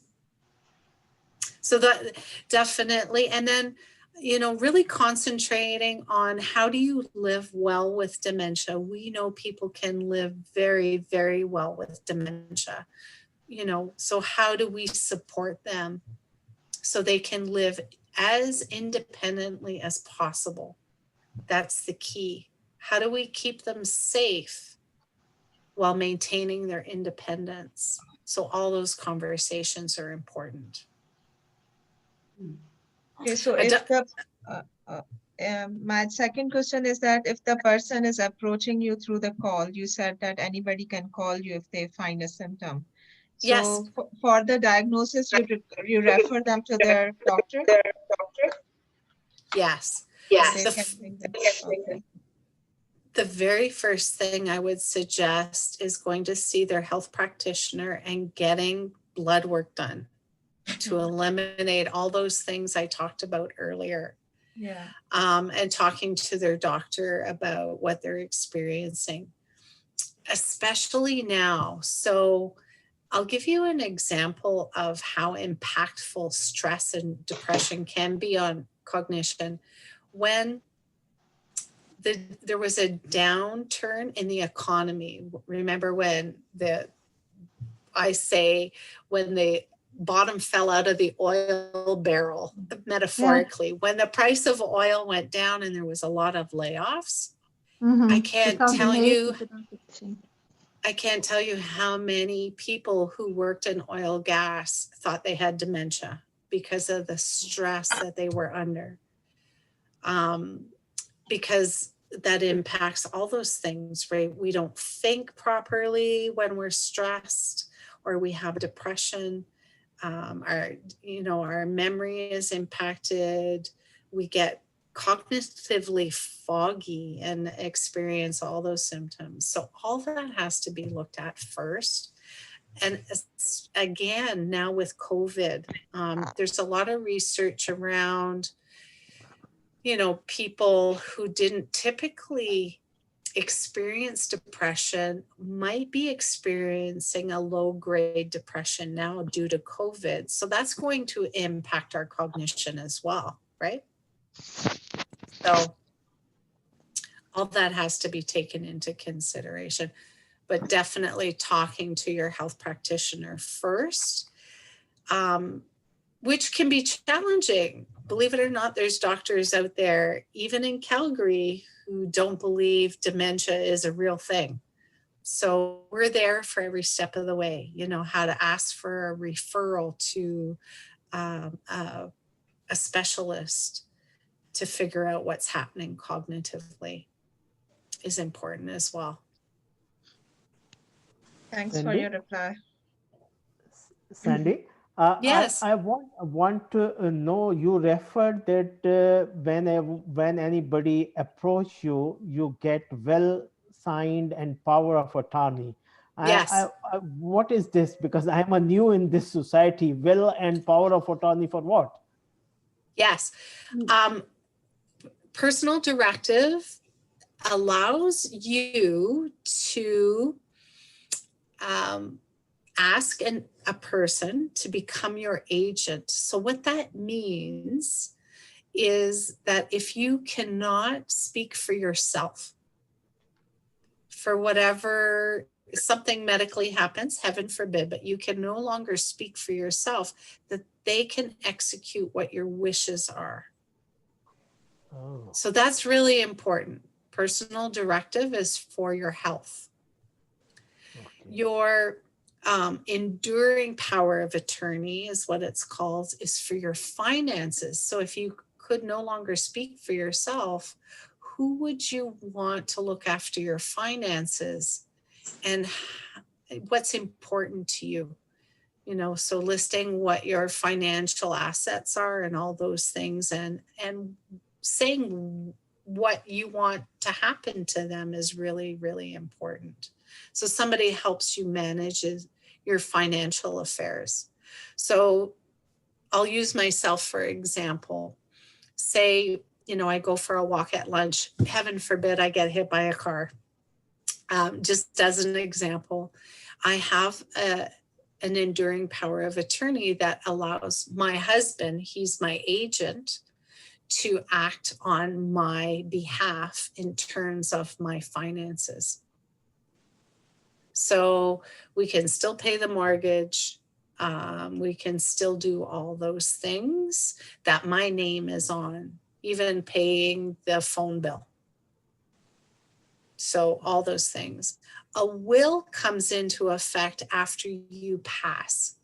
Speaker 1: So that definitely, and then, you know, really concentrating on how do you live well with dementia. We know people can live very, very well with dementia, you know, so how do we support them so they can live as independently as possible? That's the key. How do we keep them safe while maintaining their independence? So all those conversations are important.
Speaker 7: Okay, so if the my second question is that if the person is approaching you through the call, you said that anybody can call you if they find a symptom. So
Speaker 1: yes.
Speaker 7: For the diagnosis, you refer them to their doctor?
Speaker 1: Yes. The very first thing I would suggest is going to see their health practitioner and getting blood work done to eliminate all those things I talked about earlier.
Speaker 7: Yeah.
Speaker 1: And talking to their doctor about what they're experiencing, especially now. So I'll give you an example of how impactful stress and depression can be on cognition. When there was a downturn in the economy, remember when the bottom fell out of the oil barrel, metaphorically, when the price of oil went down and there was a lot of layoffs, I can't tell you I can't tell you how many people who worked in oil gas thought they had dementia because of the stress that they were under. Because that impacts all those things, right? We don't think properly when we're stressed or we have depression. Our memory is impacted. We get cognitively foggy and experience all those symptoms. So all that has to be looked at first. And again, now with COVID, there's a lot of research around, people who didn't typically experience depression might be experiencing a low-grade depression now due to COVID. So that's going to impact our cognition as well, right? So all that has to be taken into consideration, but definitely talking to your health practitioner first, which can be challenging. Believe it or not, there's doctors out there, even in Calgary, who don't believe dementia is a real thing. So we're there for every step of the way, how to ask for a referral to a specialist to figure out what's happening cognitively is important as well.
Speaker 7: Thanks for your reply.
Speaker 5: Sandy?
Speaker 1: Yes.
Speaker 5: I want to know, you referred that when anybody approach you, you get will signed and power of attorney.
Speaker 1: Yes.
Speaker 5: What is this? Because I'm a new in this society. Will and power of attorney for what?
Speaker 1: Yes. Personal directive allows you to ask a person to become your agent. So what that means is that if you cannot speak for yourself, for whatever, something medically happens, heaven forbid, but you can no longer speak for yourself, that they can execute what your wishes are.
Speaker 5: Oh.
Speaker 1: So that's really important. Personal directive is for your health. Okay. Your enduring power of attorney is what it's called, is for your finances. So if you could no longer speak for yourself, who would you want to look after your finances and what's important to you? So listing what your financial assets are and all those things, and saying what you want to happen to them is really, really important. So somebody helps you manage your financial affairs. So I'll use myself for example. Say, I go for a walk at lunch. Heaven forbid I get hit by a car. Just as an example, I have an enduring power of attorney that allows my husband, he's my agent, to act on my behalf in terms of my finances. So we can still pay the mortgage. We can still do all those things that my name is on, even paying the phone bill. So all those things. A will comes into effect after you pass.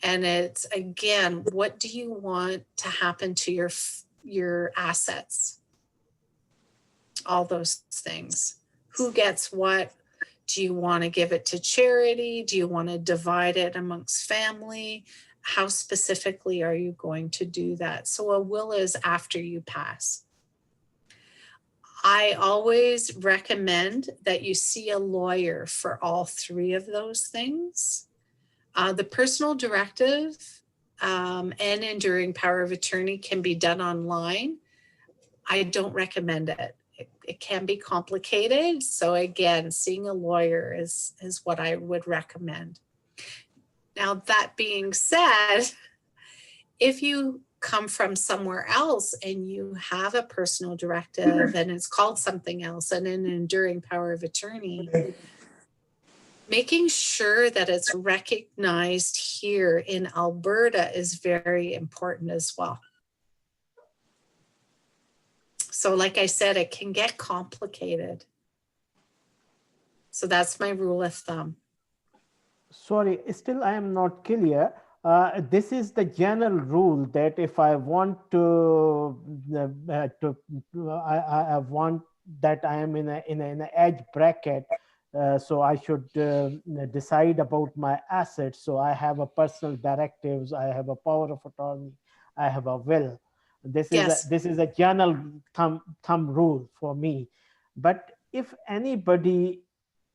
Speaker 1: And it's, again, what do you want to happen to your assets? All those things. Who gets what? Do you want to give it to charity? Do you want to divide it amongst family? How specifically are you going to do that? So a will is after you pass. I always recommend that you see a lawyer for all three of those things. The personal directive and enduring power of attorney can be done online. I don't recommend it. It can be complicated. So again, seeing a lawyer is what I would recommend. Now, that being said, if you come from somewhere else and you have a personal directive and it's called something else and an enduring power of attorney, making sure that it's recognized here in Alberta is very important as well. So like I said, it can get complicated. So that's my rule of thumb.
Speaker 5: Sorry, still I am not clear. This is the general rule that if I want I want that I am in an age bracket, so I should decide about my assets. So I have a personal directives, I have a power of attorney, I have a will. This is a general thumb rule for me. But if anybody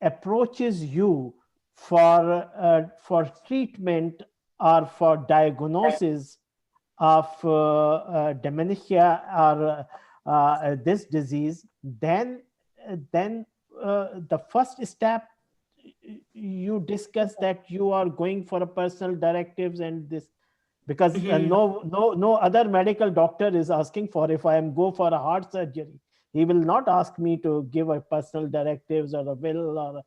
Speaker 5: approaches you for treatment or for diagnosis of dementia or this disease, then the first step you discuss that you are going for a personal directives and this, because no other medical doctor is asking for, if I am go for a heart surgery, he will not ask me to give a personal directives or a will or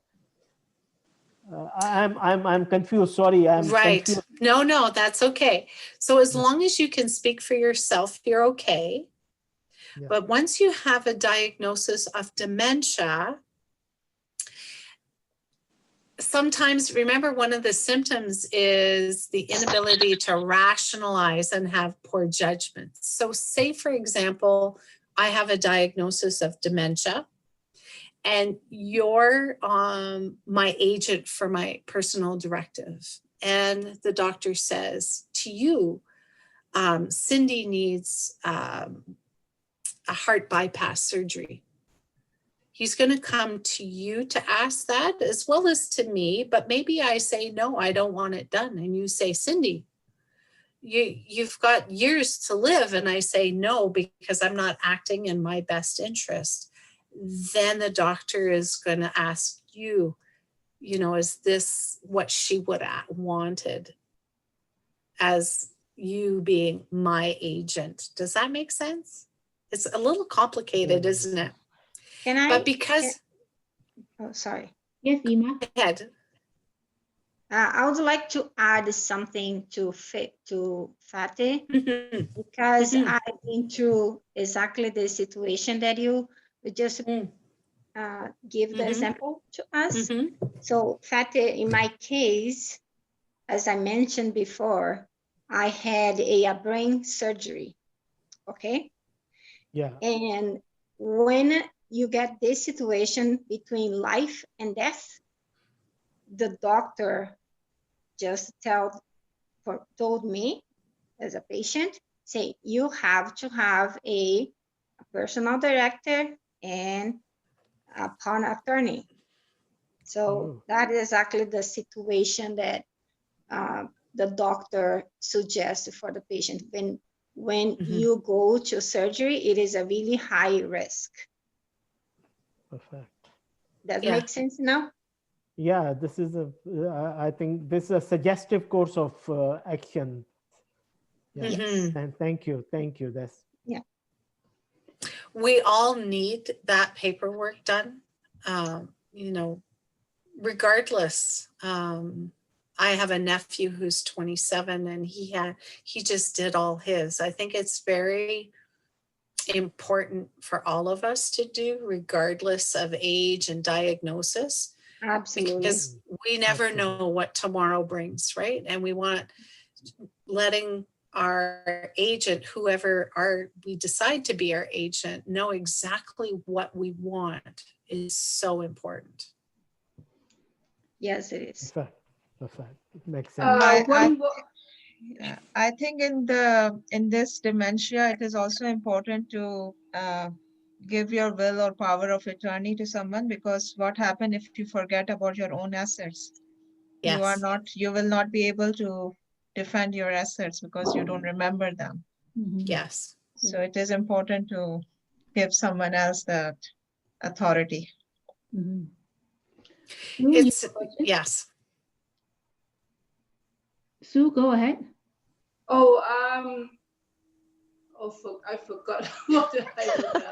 Speaker 5: I'm confused. Sorry, I'm
Speaker 1: right.
Speaker 5: confused.
Speaker 1: No, that's okay. So as long as you can speak for yourself, you're okay. Yeah. But once you have a diagnosis of dementia, sometimes, remember, one of the symptoms is the inability to rationalize and have poor judgment. So say, for example, I have a diagnosis of dementia, and you're my agent for my personal directive. And the doctor says to you, Cindy needs a heart bypass surgery. He's going to come to you to ask that as well as to me, but maybe I say, no, I don't want it done. And you say, Cindy, you've got years to live. And I say, no, because I'm not acting in my best interest. Then the doctor is going to ask you, is this what she would have wanted as you being my agent? Does that make sense? It's a little complicated, isn't it? But because...
Speaker 4: Oh, sorry.
Speaker 2: Yes, Ima.
Speaker 1: Go ahead.
Speaker 4: I would like to add something to Fateh, because I've been through exactly the situation that you just give the example to us. So Fateh, in my case, as I mentioned before, I had a brain surgery, okay?
Speaker 5: Yeah.
Speaker 4: And when you get this situation between life and death, the doctor just told me as a patient, say, you have to have a personal director and a power of attorney. So that is exactly the situation that the doctor suggests for the patient. When you go to surgery, it is a really high risk.
Speaker 5: Perfect.
Speaker 4: Does it make sense now?
Speaker 5: Yeah, this is I think this is a suggestive course of action. Yeah.
Speaker 4: Yes.
Speaker 5: And thank you. That's
Speaker 1: we all need that paperwork done, regardless. I have a nephew who's 27 and he just did all his. I think it's very important for all of us to do, regardless of age and diagnosis.
Speaker 4: Absolutely.
Speaker 1: Because we never know what tomorrow brings, right? And we want letting our agent, whoever we decide to be our agent, know exactly what we want is so important.
Speaker 4: Yes, it is.
Speaker 5: Perfect. It makes sense.
Speaker 7: I think in this dementia, it is also important to give your will or power of attorney to someone, because what happens if you forget about your own assets?
Speaker 1: Yes.
Speaker 7: You will not be able to defend your assets because you don't remember them.
Speaker 1: Yes.
Speaker 7: So it is important to give someone else that authority.
Speaker 1: Yes.
Speaker 2: Sue, go ahead.
Speaker 6: I forgot what I forgot.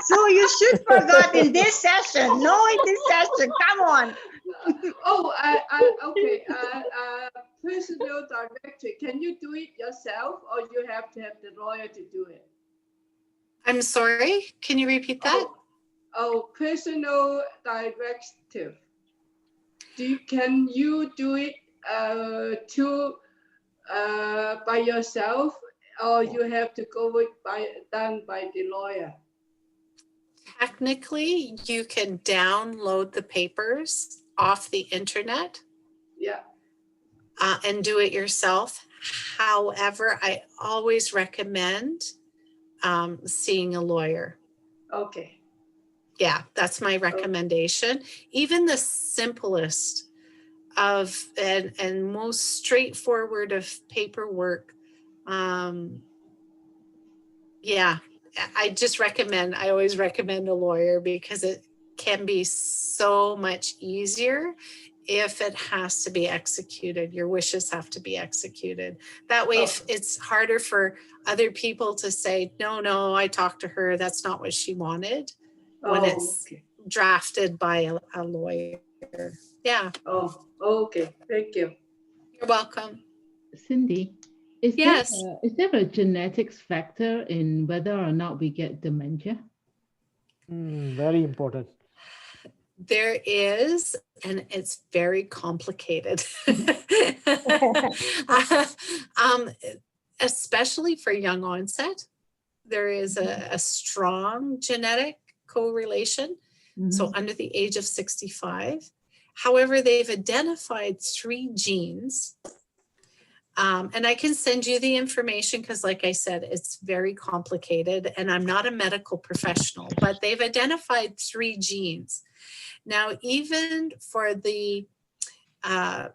Speaker 4: So you should forgot in this session. No, in this session. Come on.
Speaker 6: Okay. Personal director. Can you do it yourself, or you have to have the lawyer to do it?
Speaker 1: I'm sorry. Can you repeat that?
Speaker 6: Personal effective? Can you do it by yourself, or you have to go done by the lawyer?
Speaker 1: Technically, you can download the papers off the internet.
Speaker 6: Yeah.
Speaker 1: And do it yourself. However, I always recommend seeing a lawyer.
Speaker 6: Okay.
Speaker 1: Yeah, that's my recommendation. Even the simplest of and most straightforward of paperwork. Yeah, I always recommend a lawyer because it can be so much easier if it has to be executed. Your wishes have to be executed. That way, if it's harder for other people to say, no, I talked to her, that's not what she wanted, when it's drafted by a lawyer. Yeah.
Speaker 6: Oh, okay. Thank you.
Speaker 1: You're welcome.
Speaker 2: Cindy, is there a genetics factor in whether or not we get dementia?
Speaker 5: Very important.
Speaker 1: There is, and it's very complicated. Especially for young onset, there is a strong genetic correlation. So under the age of 65. However, they've identified 3 genes. And I can send you the information because, like I said, it's very complicated and I'm not a medical professional, but they've identified 3 genes. Now, even for the 2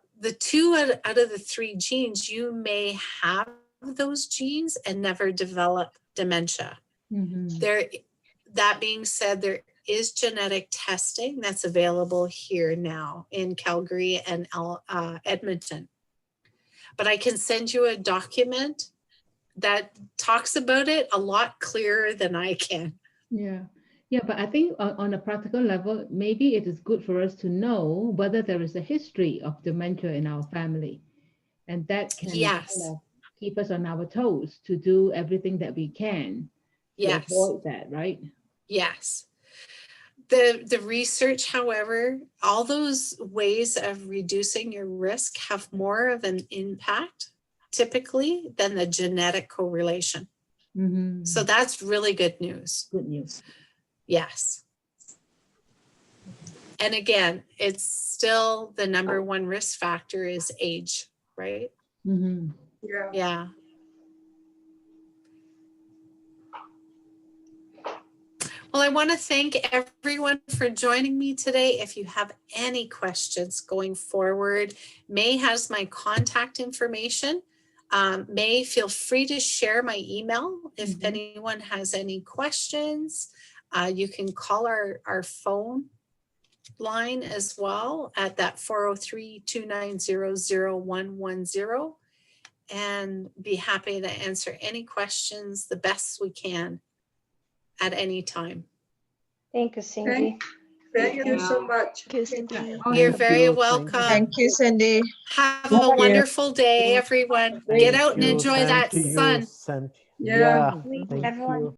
Speaker 1: out of the 3 genes, you may have those genes and never develop dementia. That being said, there is genetic testing that's available here now in Calgary and Edmonton. But I can send you a document that talks about it a lot clearer than I can.
Speaker 2: Yeah, but I think on a practical level, maybe it is good for us to know whether there is a history of dementia in our family. And that can kind of keep us on our toes to do everything that we can to avoid that, right?
Speaker 1: Yes. The research, however, all those ways of reducing your risk have more of an impact typically than the genetic correlation. So that's really good news.
Speaker 2: Good news.
Speaker 1: Yes. And again, it's still the number 1 risk factor is age, right? Yeah. Well, I want to thank everyone for joining me today. If you have any questions going forward, May has my contact information. May, feel free to share my email. If anyone has any questions, you can call our phone line as well at that 403-290-0110 and be happy to answer any questions the best we can at any time.
Speaker 4: Thank you, Cindy.
Speaker 6: Thank you so much.
Speaker 1: You're very welcome.
Speaker 7: Thank you, Cindy.
Speaker 1: Have a wonderful day, everyone. Get out and enjoy that sun.
Speaker 5: Yeah, thank
Speaker 4: everyone.
Speaker 5: you.